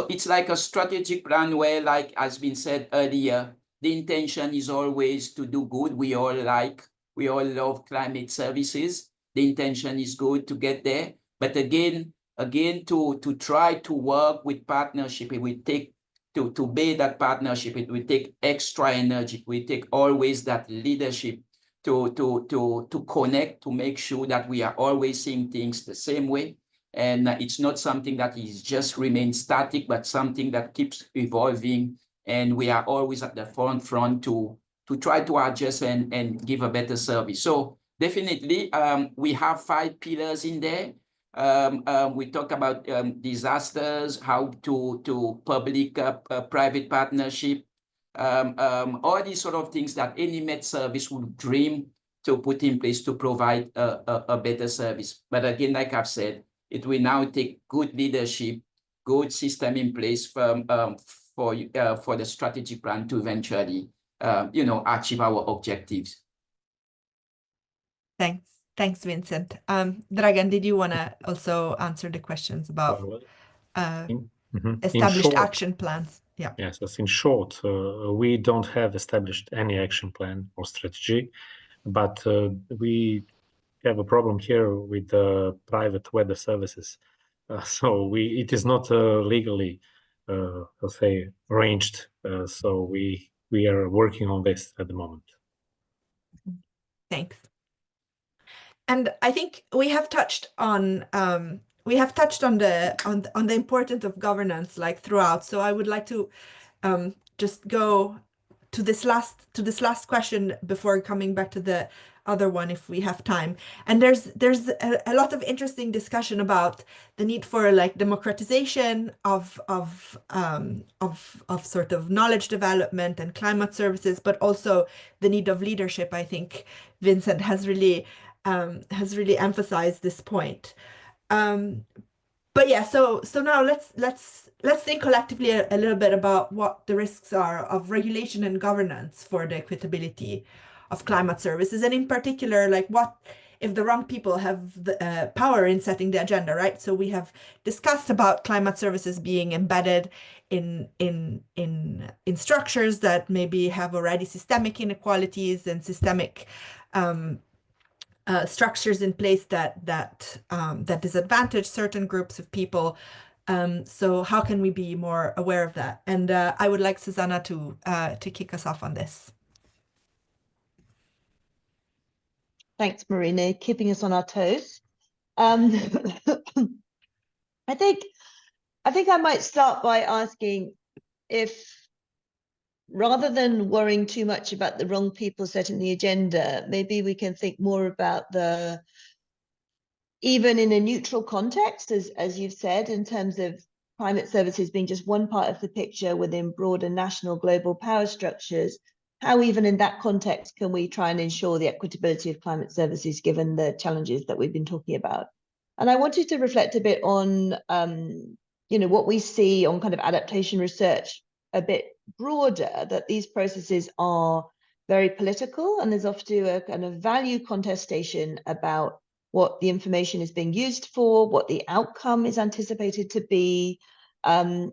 Speaker 7: it's like a strategic plan where, like has been said earlier, the intention is always to do good. We all love climate services. The intention is good to get there. But again, to try to work with partnership, it will take to build that partnership, it will take extra energy. It will take always that leadership to connect, to make sure that we are always seeing things the same way. And it's not something that is just remain static, but something that keeps evolving. And we are always at the front to try to adjust and give a better service. So definitely, we have 5 pillars in there. We talk about disasters, how to public-private partnership, all these sort of things that any Met service would dream to put in place to provide a better service. But again, like I've said, it will now take good leadership, good system in place for the strategic plan to eventually, achieve our objectives.
Speaker 1: Thanks, Vincent. Dragan, did you want to also answer the questions about established action plans? Yeah.
Speaker 4: Yes, as in short, we don't have established any action plan or strategy, but we have a problem here with the private weather services. So it is not legally, let's say, arranged. So we are working on this at the moment.
Speaker 1: Thanks. And I think we have touched on the importance of governance like throughout. So I would like to just go to this last question before coming back to the other one if we have time. And there's a lot of interesting discussion about the need for like democratization of sort of knowledge development and climate services, but also the need of leadership. I think Vincent has really emphasized this point. But yeah, so now let's think collectively a little bit about what the risks are of regulation and governance for the equitability of climate services, and in particular, like what if the wrong people have the power in setting the agenda, right? So we have discussed about climate services being embedded in structures that maybe have already systemic inequalities and systemic structures in place that disadvantage certain groups of people. So how can we be more aware of that? And I would like Susanna to kick us off on this.
Speaker 9: Thanks, Marina, keeping us on our toes. I think I might start by asking if, rather than worrying too much about the wrong people setting the agenda, maybe we can think more about even in a neutral context, as you've said, in terms of climate services being just one part of the picture within broader national global power structures, how even in that context can we try and ensure the equitability of climate services given the challenges that we've been talking about? And I wanted to reflect a bit on what we see on kind of adaptation research a bit broader, that these processes are very political, and there's often a kind of value contestation about what the information is being used for, what the outcome is anticipated to be. And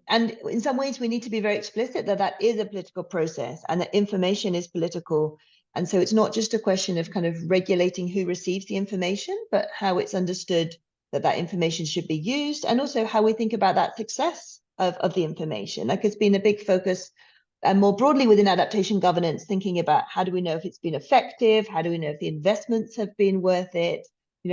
Speaker 9: in some ways, we need to be very explicit that is a political process and that information is political. And so it's not just a question of kind of regulating who receives the information, but how it's understood that information should be used, and also how we think about that success of the information. Like, it's been a big focus and more broadly within adaptation governance, thinking about how do we know if it's been effective? How do we know if the investments have been worth it?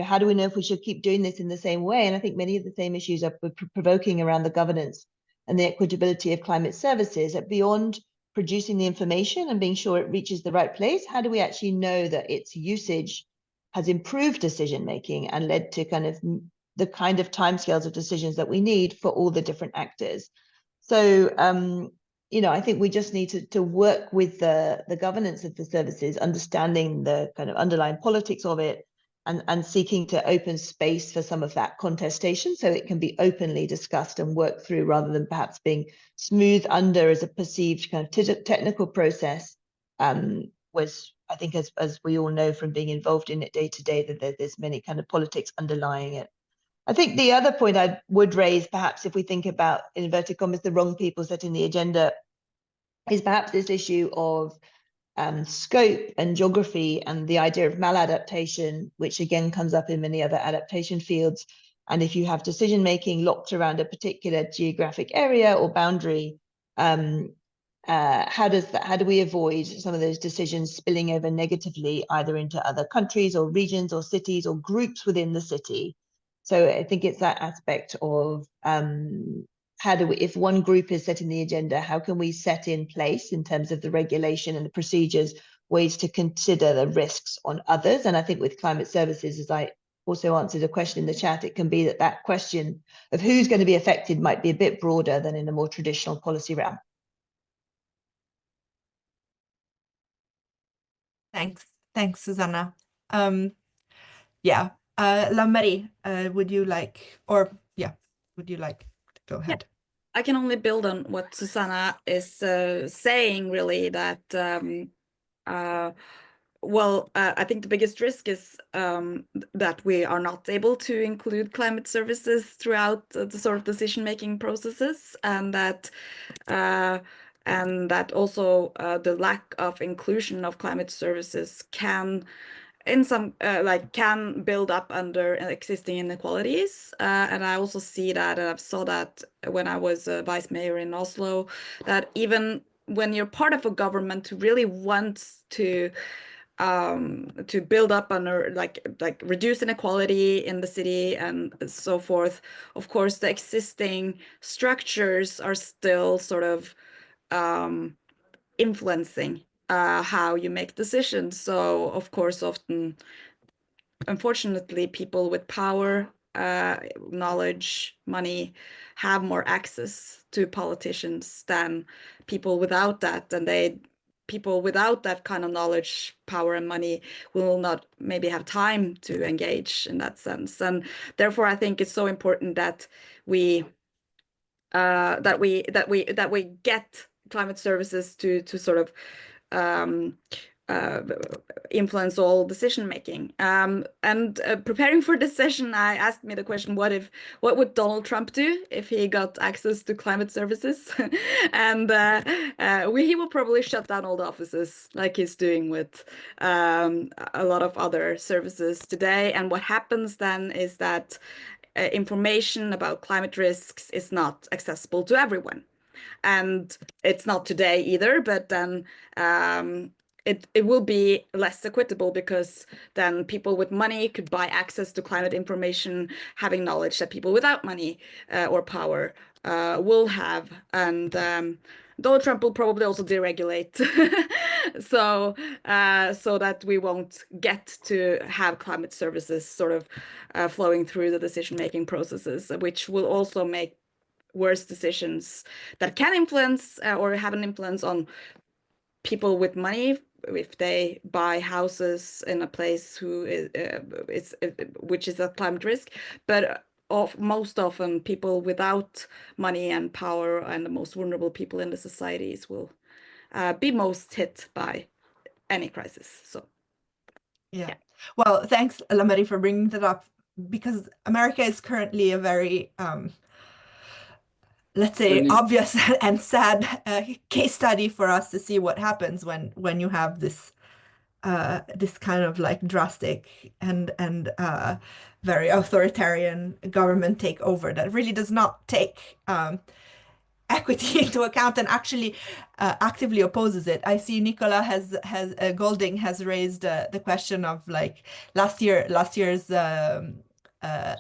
Speaker 9: How do we know if we should keep doing this in the same way? And I think many of the same issues are provoking around the governance and the equitability of climate services. That beyond producing the information and being sure it reaches the right place, how do we actually know that its usage has improved decision making and led to the kind of timescales of decisions that we need for all the different actors? So I think we just need to work with the governance of the services, understanding the kind of underlying politics of it, and seeking to open space for some of that contestation so it can be openly discussed and worked through, rather than perhaps being smoothed under as a perceived kind of technical process. Was, I think, as we all know from being involved in it day to day, that there's many kind of politics underlying it. I think the other point I would raise, perhaps if we think about, in inverted commas, the wrong people setting the agenda, is perhaps this issue of scope and geography and the idea of maladaptation, which again comes up in many other adaptation fields. And if you have decision making locked around a particular geographic area or boundary, how do we avoid some of those decisions spilling over negatively either into other countries or regions or cities or groups within the city? So I think it's that aspect of how do we, if one group is setting the agenda, how can we set in place, in terms of the regulation and the procedures, ways to consider the risks on others? And I think with climate services, as I also answered a question in the chat, it can be that question of who's going to be affected might be a bit broader than in a more traditional policy realm.
Speaker 1: Thanks, Susanna. Yeah, Lamari, would you like to go ahead?
Speaker 5: I can only build on what Susanna is saying, really, that I think the biggest risk is that we are not able to include climate services throughout the sort of decision-making processes, and that also the lack of inclusion of climate services can, in some can build up under existing inequalities. And I also see that, and I saw that when I was vice mayor in Oslo, that even when you're part of a government who really wants to build up under like reduce inequality in the city and so forth, of course the existing structures are still sort of influencing how you make decisions. So of course, often, unfortunately, people with power, knowledge, money have more access to politicians than people without that. And people without that kind of knowledge, power, and money will not maybe have time to engage in that sense. And therefore, I think it's so important that we get climate services to sort of influence all decision making. And preparing for this session, I asked me the question: what would Donald Trump do if he got access to climate services? And he will probably shut down all the offices, like he's doing with a lot of other services today. And what happens then is that information about climate risks is not accessible to everyone. And it's not today either, but then it will be less equitable, because then people with money could buy access to climate information, having knowledge that people without money or power will have. And Donald Trump will probably also deregulate so that we won't get to have climate services sort of flowing through the decision-making processes, which will also make worse decisions that can influence or have an influence on people with money if they buy houses in a place which is a climate risk. But most often people without money and power and the most vulnerable people in the societies will be most hit by any crisis. So
Speaker 1: yeah. Well, thanks, Lamari, for bringing that up, because America is currently a very let's say obvious and sad case study for us to see what happens when you have this this kind of like drastic and very authoritarian government takeover that really does not take equity into account and actually actively opposes it. I see Nicola Golding has raised the question of like last year's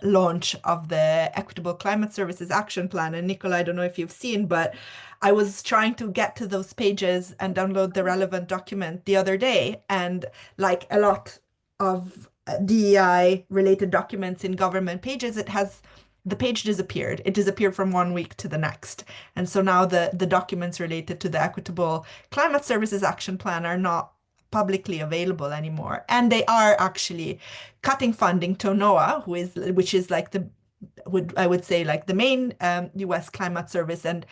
Speaker 1: launch of the Equitable Climate Services Action Plan. And Nicola, I don't know if you've seen, but I was trying to get to those pages and download the relevant document the other day, and like a lot of DEI related documents in government pages, the page disappeared. It disappeared from one week to the next. And so now the documents related to the Equitable Climate Services Action Plan are not publicly available anymore. And they are actually cutting funding to NOAA, which is like I would say like the main US climate service, and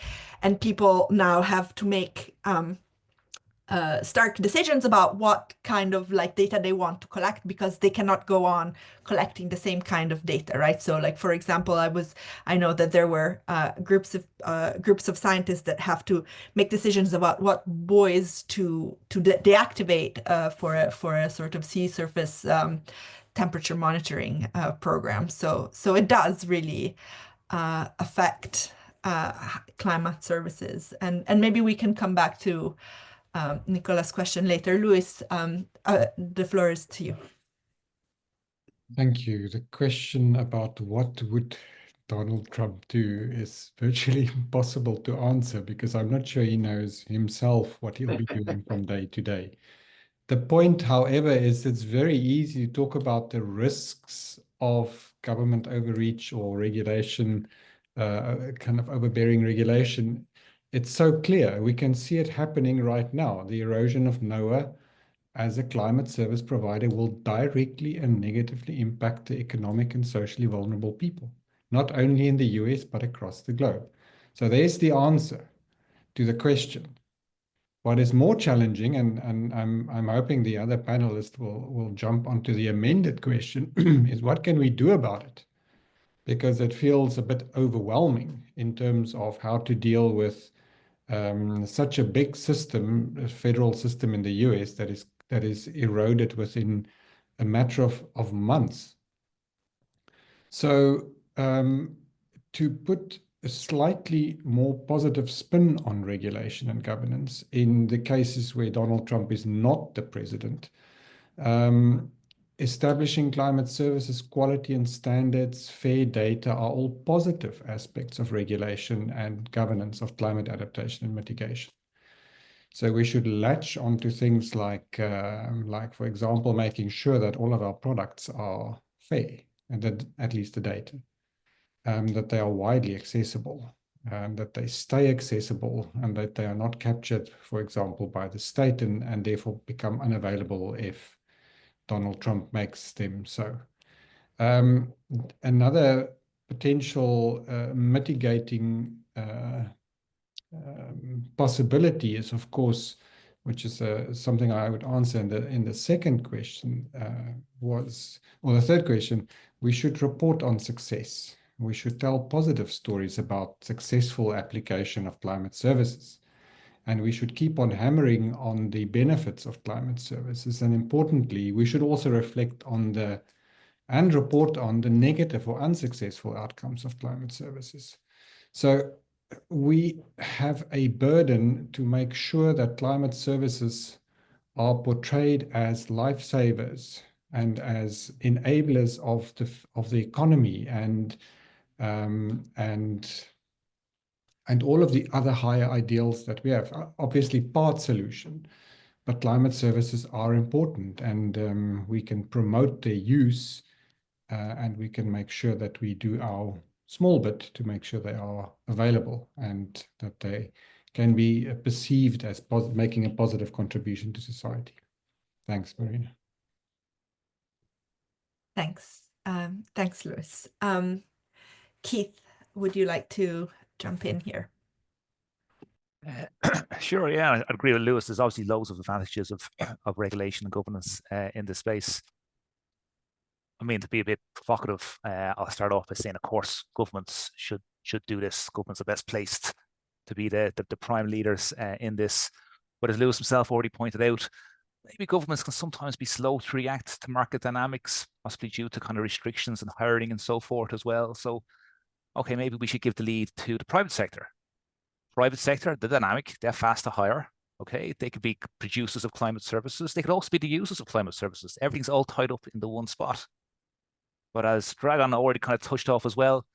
Speaker 1: people now have to make stark decisions about what kind of like data they want to collect, because they cannot go on collecting the same kind of data, right? So like, for example, I know that there were groups of scientists that have to make decisions about what buoys to deactivate for a sort of sea surface temperature monitoring program. So it does really affect climate services, and maybe we can come back to Nicola's question later. Luis, the floor is to you.
Speaker 6: Thank you. The question about what would Donald Trump do is virtually impossible to answer, because I'm not sure he knows himself what he'll be doing from day to day. The point, however, is it's very easy to talk about the risks of government overreach or regulation, kind of overbearing regulation. It's so clear. We can see it happening right now. The erosion of NOAA as a climate service provider will directly and negatively impact the economic and socially vulnerable people, not only in the US, but across the globe. So there's the answer to the question. What is more challenging, and I'm hoping the other panelists will jump onto the amended question, is what can we do about it? Because it feels a bit overwhelming in terms of how to deal with such a big system, a federal system in the US that is eroded within a matter of months. So to put a slightly more positive spin on regulation and governance in the cases where Donald Trump is not the president, establishing climate services quality and standards, fair data are all positive aspects of regulation and governance of climate adaptation and mitigation. So we should latch onto things like, for example, making sure that all of our products are fair, and that at least the data, that they are widely accessible, that they stay accessible, and that they are not captured, for example, by the state and therefore become unavailable if Donald Trump makes them so. Another potential mitigating possibility is, of course, which is something I would answer in the second question or the third question, we should report on success. We should tell positive stories about successful application of climate services. And we should keep on hammering on the benefits of climate services. And importantly, we should also reflect on and report on the negative or unsuccessful outcomes of climate services. So we have a burden to make sure that climate services are portrayed as lifesavers and as enablers of the economy and all of the other higher ideals that we have. Obviously, part solution, but climate services are important, and we can promote their use, and we can make sure that we do our small bit to make sure they are available and that they can be perceived as making a positive contribution to society. Thanks, Marina.
Speaker 1: Thanks. Thanks, Lewis. Keith, would you like to jump in here?
Speaker 8: Sure, yeah, I agree with Lewis. There's obviously loads of advantages of regulation and governance in this space. I mean, to be a bit provocative, I'll start off by saying, of course, governments should do this. Governments are best placed to be the prime leaders in this. But as Lewis himself already pointed out, maybe governments can sometimes be slow to react to market dynamics, possibly due to kind of restrictions and hiring and so forth as well. So, okay, maybe we should give the lead to the private sector. Private sector, the dynamic, they're fast to hire. Okay, they could be producers of climate services. They could also be the users of climate services. Everything's all tied up in the one spot. But as Dragan already kind of touched off as well,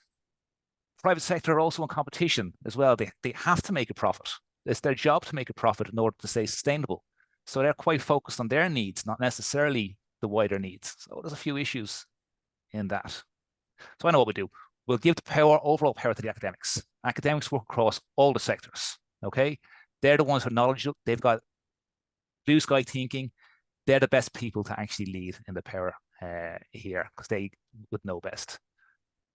Speaker 8: private sector are also in competition as well. They have to make a profit. It's their job to make a profit in order to stay sustainable. So they're quite focused on their needs, not necessarily the wider needs. So there's a few issues in that. So I know what we do. We'll give the overall power to the academics. Academics work across all the sectors, okay? They're the ones who are knowledgeable. They've got blue sky thinking. They're the best people to actually lead in the power here because they would know best.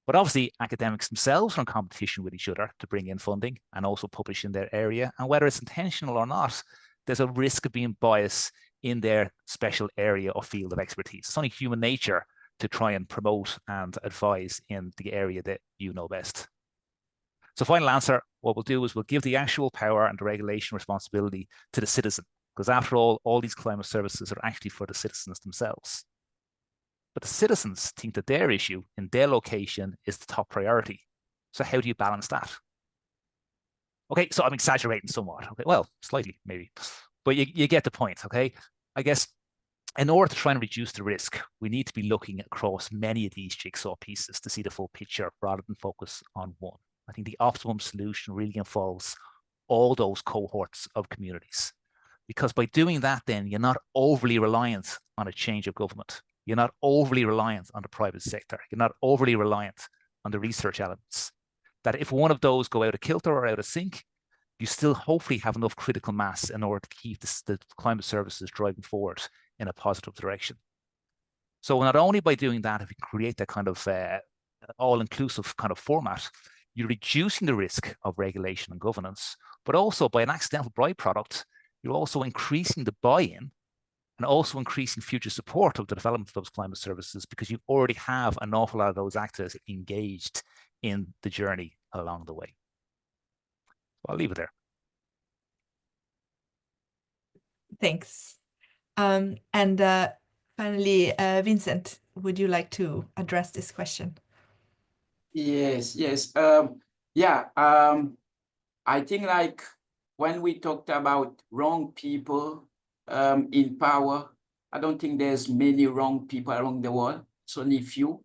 Speaker 8: But obviously, academics themselves are in competition with each other to bring in funding and also publish in their area. And whether it's intentional or not, there's a risk of being biased in their special area or field of expertise. It's only human nature to try and promote and advise in the area that you know best. So final answer, what we'll do is we'll give the actual power and the regulation responsibility to the citizen, because after all these climate services are actually for the citizens themselves. But the citizens think that their issue in their location is the top priority. So how do you balance that? Okay, so I'm exaggerating somewhat. Okay, well, slightly maybe, but you get the point, okay? I guess in order to try and reduce the risk, we need to be looking across many of these jigsaw pieces to see the full picture rather than focus on one. I think the optimum solution really involves all those cohorts of communities. Because by doing that, then you're not overly reliant on a change of government. You're not overly reliant on the private sector. You're not overly reliant on the research elements. That if one of those go out of kilter or out of sync, you still hopefully have enough critical mass in order to keep the climate services driving forward in a positive direction. So not only by doing that, if you create that kind of all-inclusive kind of format, you're reducing the risk of regulation and governance, but also by an accidental byproduct, you're also increasing the buy-in and also increasing future support of the development of those climate services because you already have an awful lot of those actors engaged in the journey along the way. So I'll leave it there.
Speaker 1: Thanks. And finally, Vincent, would you like to address this question?
Speaker 7: Yes. I think like when we talked about wrong people in power, I don't think there's many wrong people around the world. It's only few.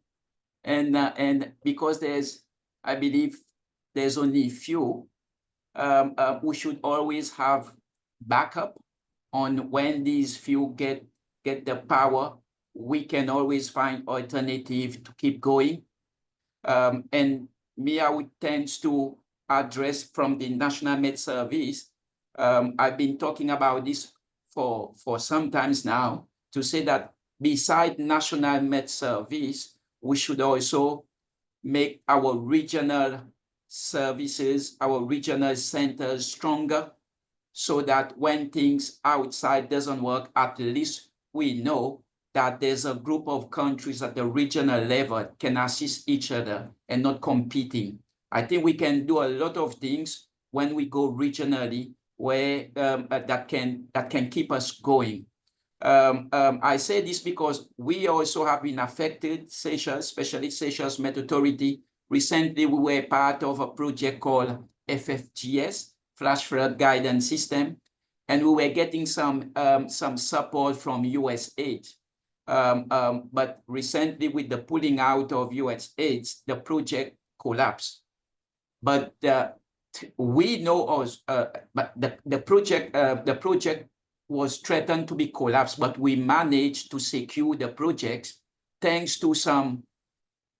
Speaker 7: And because I believe there's only few, we should always have backup on when these few get the power. We can always find alternative to keep going. And me, I would tend to address from the National Med Service. I've been talking about this for some times now, to say that beside National Med Service, we should also make our regional services, our regional centers stronger. so that when things outside doesn't work, at least we know that there's a group of countries at the regional level can assist each other and not competing. I think we can do a lot of things when we go regionally where that can keep us going. I say this because we also have been affected, Seychelles, especially Seychelles Met Authority. Recently, we were part of a project called FFGS, Flash Flood Guidance System, and we were getting some support from US aid. But recently, with the pulling out of US aid, the project collapsed. But we know also, but the project was threatened to be collapsed, but we managed to secure the projects thanks to some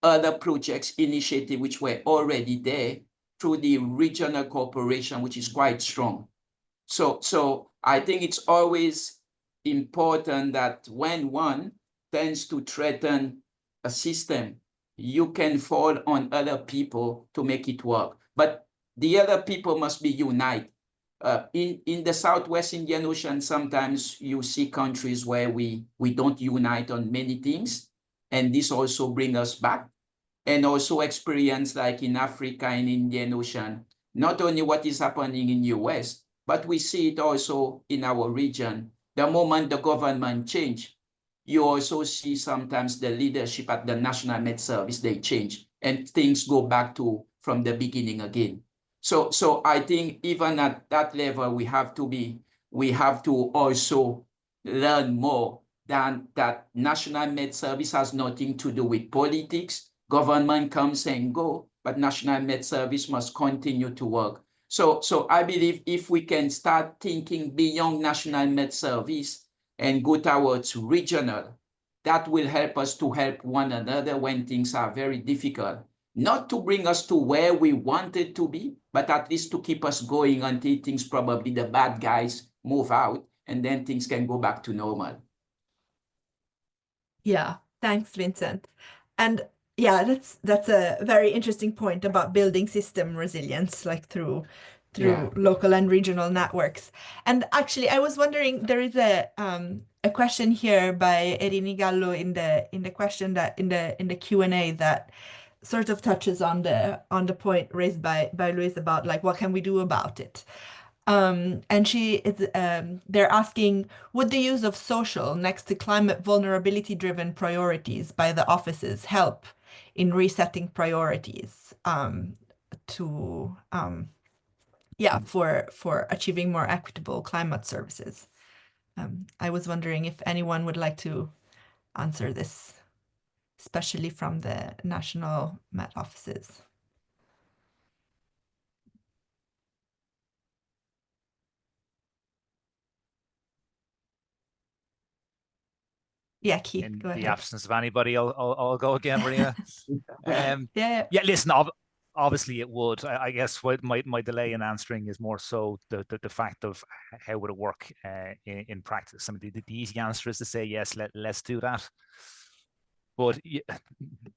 Speaker 7: other projects initiative which were already there through the regional cooperation, which is quite strong. So I think it's always important that when one tends to threaten a system, you can fall on other people to make it work. But the other people must be united. In the Southwest Indian Ocean, sometimes you see countries where we don't unite on many things, and this also brings us back. And also experience like in Africa and Indian Ocean, not only what is happening in US, but we see it also in our region. The moment the government change, you also see sometimes the leadership at the National Med Service, they change and things go back to from the beginning again. So I think even at that level, we have to also learn more than that National Med Service has nothing to do with politics. Government comes and go, but National Med Service must continue to work. So I believe if we can start thinking beyond National Med Service and go towards regional, that will help us to help one another when things are very difficult. Not to bring us to where we wanted to be, but at least to keep us going until things, probably the bad guys, move out, and then things can go back to normal.
Speaker 1: Yeah, thanks, Vincent. And yeah, that's a very interesting point about building system resilience, like through local and regional networks. And actually, I was wondering, there is a question here by Erini Gallo in the question that in the Q&A that sort of touches on the point raised by Luis about like what can we do about it. And they're asking, would the use of social next to climate vulnerability-driven priorities by the offices help in resetting priorities for achieving more equitable climate services? I was wondering if anyone would like to answer this, especially from the national Met offices. Yeah, Keith,
Speaker 8: In
Speaker 1: go ahead.
Speaker 8: the absence of anybody, I'll go again, Marina.
Speaker 1: Yeah.
Speaker 8: Listen, obviously it would. I guess what my delay in answering is more so the fact of how would it work in practice. I mean, the easy answer is to say yes, let's do that. But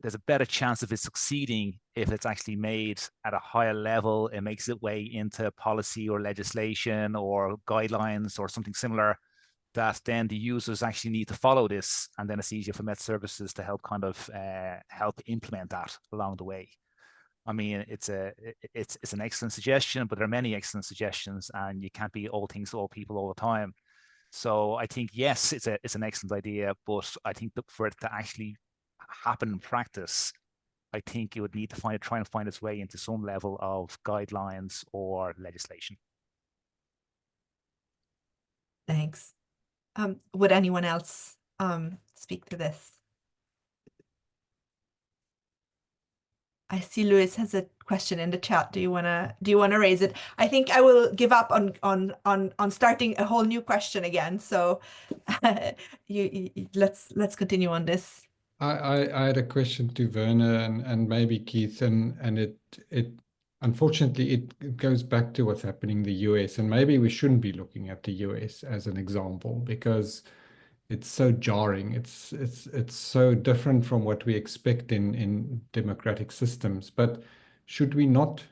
Speaker 8: there's a better chance of it succeeding if it's actually made at a higher level. It makes its way into policy or legislation or guidelines or something similar, that then the users actually need to follow this, and then it's easier for Met Services to help kind of help implement that along the way. I mean, it's an excellent suggestion, but there are many excellent suggestions, and you can't be all things to all people all the time. So I think yes, it's an excellent idea, but I think that for it to actually happen in practice, I think it would need to try and find its way into some level of guidelines or legislation.
Speaker 1: Thanks. Would anyone else speak to this? I see Luis has a question in the chat. Do you wanna raise it? I think I will give up on starting a whole new question again. So let's continue on this.
Speaker 6: I had a question to Werner and maybe Keith, and it unfortunately it goes back to what's happening in the US, and maybe we shouldn't be looking at the US as an example because it's so jarring. It's so different from what we expect in democratic systems. But should we not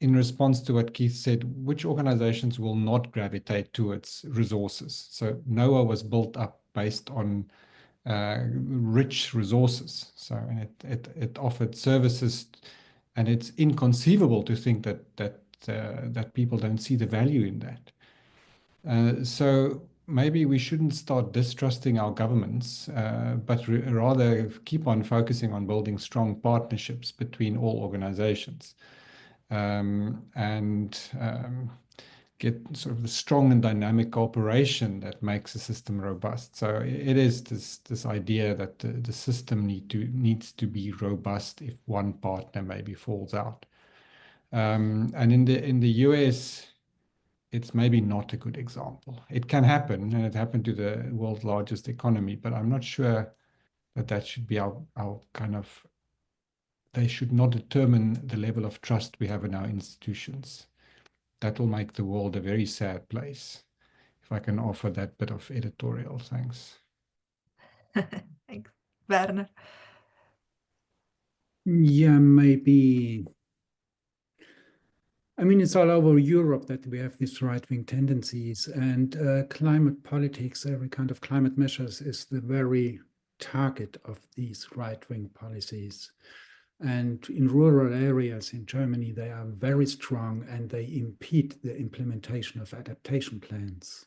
Speaker 6: in response to what Keith said, which organizations will not gravitate towards resources? So NOAA was built up based on rich resources. So and it offered services, and it's inconceivable to think that people don't see the value in that. So maybe we shouldn't start distrusting our governments, but rather keep on focusing on building strong partnerships between all organizations, and get sort of the strong and dynamic cooperation that makes the system robust. So it is this idea that the system needs to be robust if one partner maybe falls out. And in the US, it's maybe not a good example. It can happen, and it happened to the world's largest economy, but I'm not sure that should be our kind of, they should not determine the level of trust we have in our institutions. That will make the world a very sad place. If I can offer that bit of editorial, thanks.
Speaker 1: Thanks, Werner.
Speaker 2: Yeah, maybe. I mean, it's all over Europe that we have these right-wing tendencies, and climate politics, every kind of climate measures is the very target of these right-wing policies. And in rural areas in Germany, they are very strong and they impede the implementation of adaptation plans.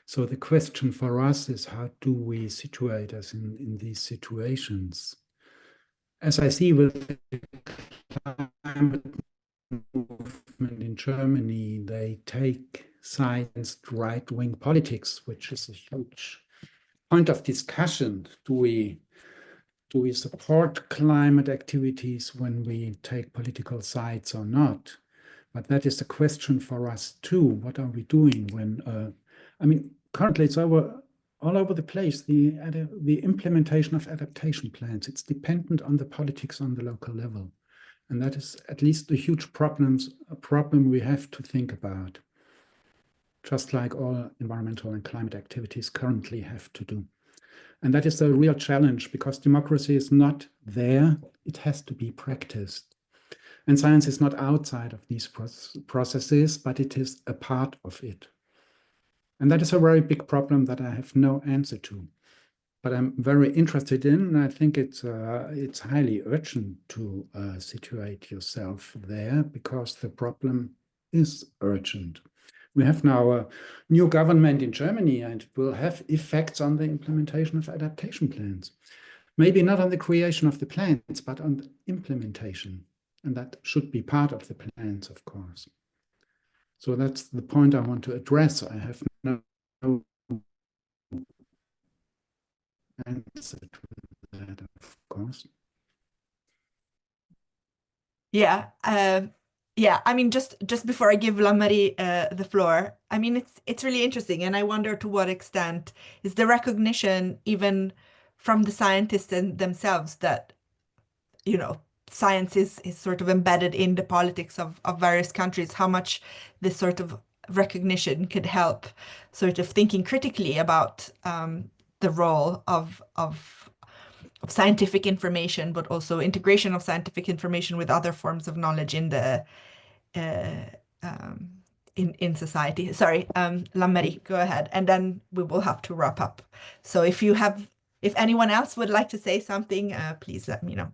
Speaker 2: So the question for us is, how do we situate us in these situations? As I see with the climate movement in Germany, they take sides right-wing politics, which is a huge point of discussion. Do we support climate activities when we take political sides or not? But that is a question for us too. What are we doing when, I mean, currently it's all over the place, the implementation of adaptation plans. It's dependent on the politics on the local level. And that is at least a huge problem we have to think about, just like all environmental and climate activities currently have to do. And that is a real challenge, because democracy is not there, it has to be practiced. And science is not outside of these processes, but it is a part of it. And that is a very big problem that I have no answer to. But I'm very interested in, and I think it's highly urgent to situate yourself there, because the problem is urgent. We have now a new government in Germany, and it will have effects on the implementation of adaptation plans. Maybe not on the creation of the plans, but on the implementation. And that should be part of the plans, of course. So that's the point I want to address. I have no answer to that, of course.
Speaker 1: Yeah, yeah. I mean, just before I give Lamari the floor, I mean, it's really interesting, and I wonder to what extent is the recognition even from the scientists themselves that, you know, science is sort of embedded in the politics of various countries, how much this sort of recognition could help sort of thinking critically about the role of scientific information, but also integration of scientific information with other forms of knowledge in the in society. Sorry, Lameri, go ahead, and then we will have to wrap up. So if anyone else would like to say something, please let me know.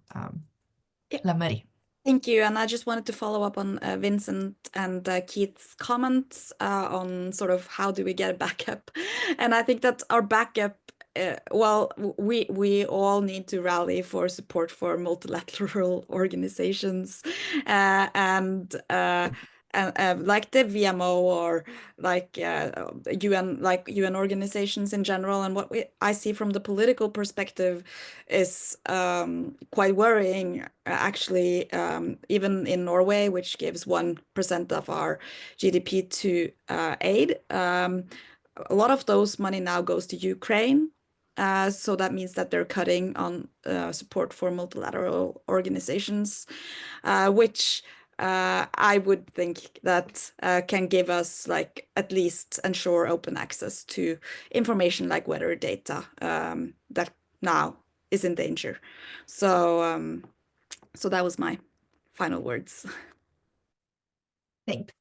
Speaker 5: Yeah.
Speaker 1: Lameri.
Speaker 5: Thank you. And I just wanted to follow up on Vincent and Keith's comments on sort of how do we get a backup. And I think that our backup, well, we all need to rally for support for multilateral organizations and like the VMO or like UN organizations in general. And what I see from the political perspective is quite worrying, actually. Even in Norway, which gives 1% of our GDP to aid, a lot of those money now goes to Ukraine. So that means that they're cutting on support for multilateral organizations, which I would think that can give us, like, at least ensure open access to information like weather data that now is in danger. So so that was my final words.
Speaker 1: Thanks.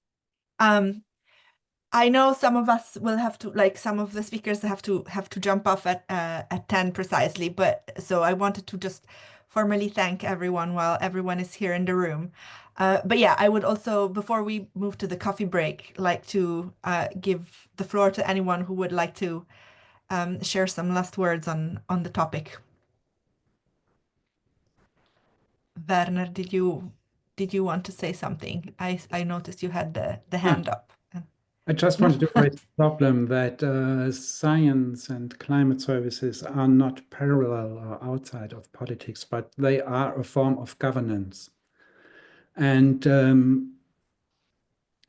Speaker 1: I know some of us will have to, like some of the speakers have to jump off at 10 precisely, but so I wanted to just formally thank everyone while everyone is here in the room. But yeah, I would also, before we move to the coffee break, like to give the floor to anyone who would like to share some last words on the topic. Werner, did you want to say something? I noticed you had the hand up.
Speaker 2: I just
Speaker 1: No?
Speaker 2: wanted to raise the problem that science and climate services are not parallel or outside of politics, but they are a form of governance. And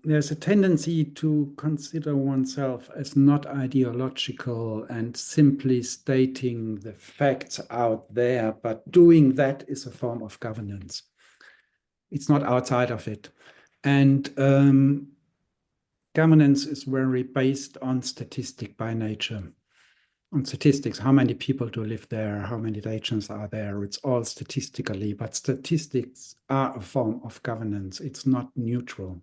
Speaker 2: there's a tendency to consider oneself as not ideological and simply stating the facts out there, but doing that is a form of governance. It's not outside of it. And governance is very based on statistic by nature. On statistics, how many people do live there, how many agents are there, it's all statistically, but statistics are a form of governance. It's not neutral.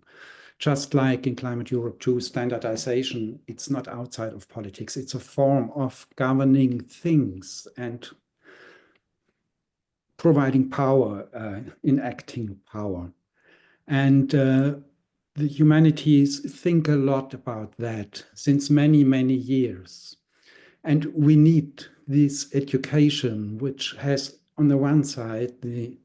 Speaker 2: Just like in Climate Europe 2, standardization, it's not outside of politics. It's a form of governing things and providing power, enacting power. And the humanities think a lot about that since many, many years. And we need this education, which has, on the one side, the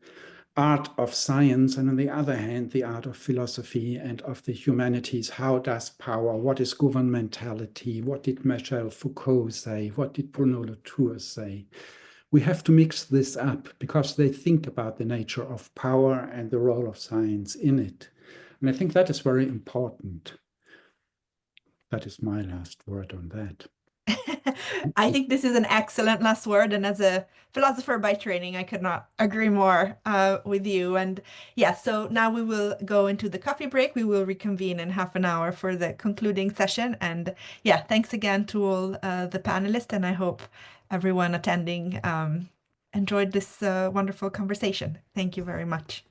Speaker 2: art of science, and on the other hand, the art of philosophy and of the humanities. How does power, what is governmentality? What did Michel Foucault say? What did Bruno Latour say? We have to mix this up because they think about the nature of power and the role of science in it. And I think that is very important. That is my last word on that.
Speaker 1: I think this is an excellent last word, and as a philosopher by training, I could not agree more with you. And yeah, so now we will go into the coffee break. We will reconvene in half an hour for the concluding session. And yeah, thanks again to all the panelists, and I hope everyone attending enjoyed this wonderful conversation. Thank you very much.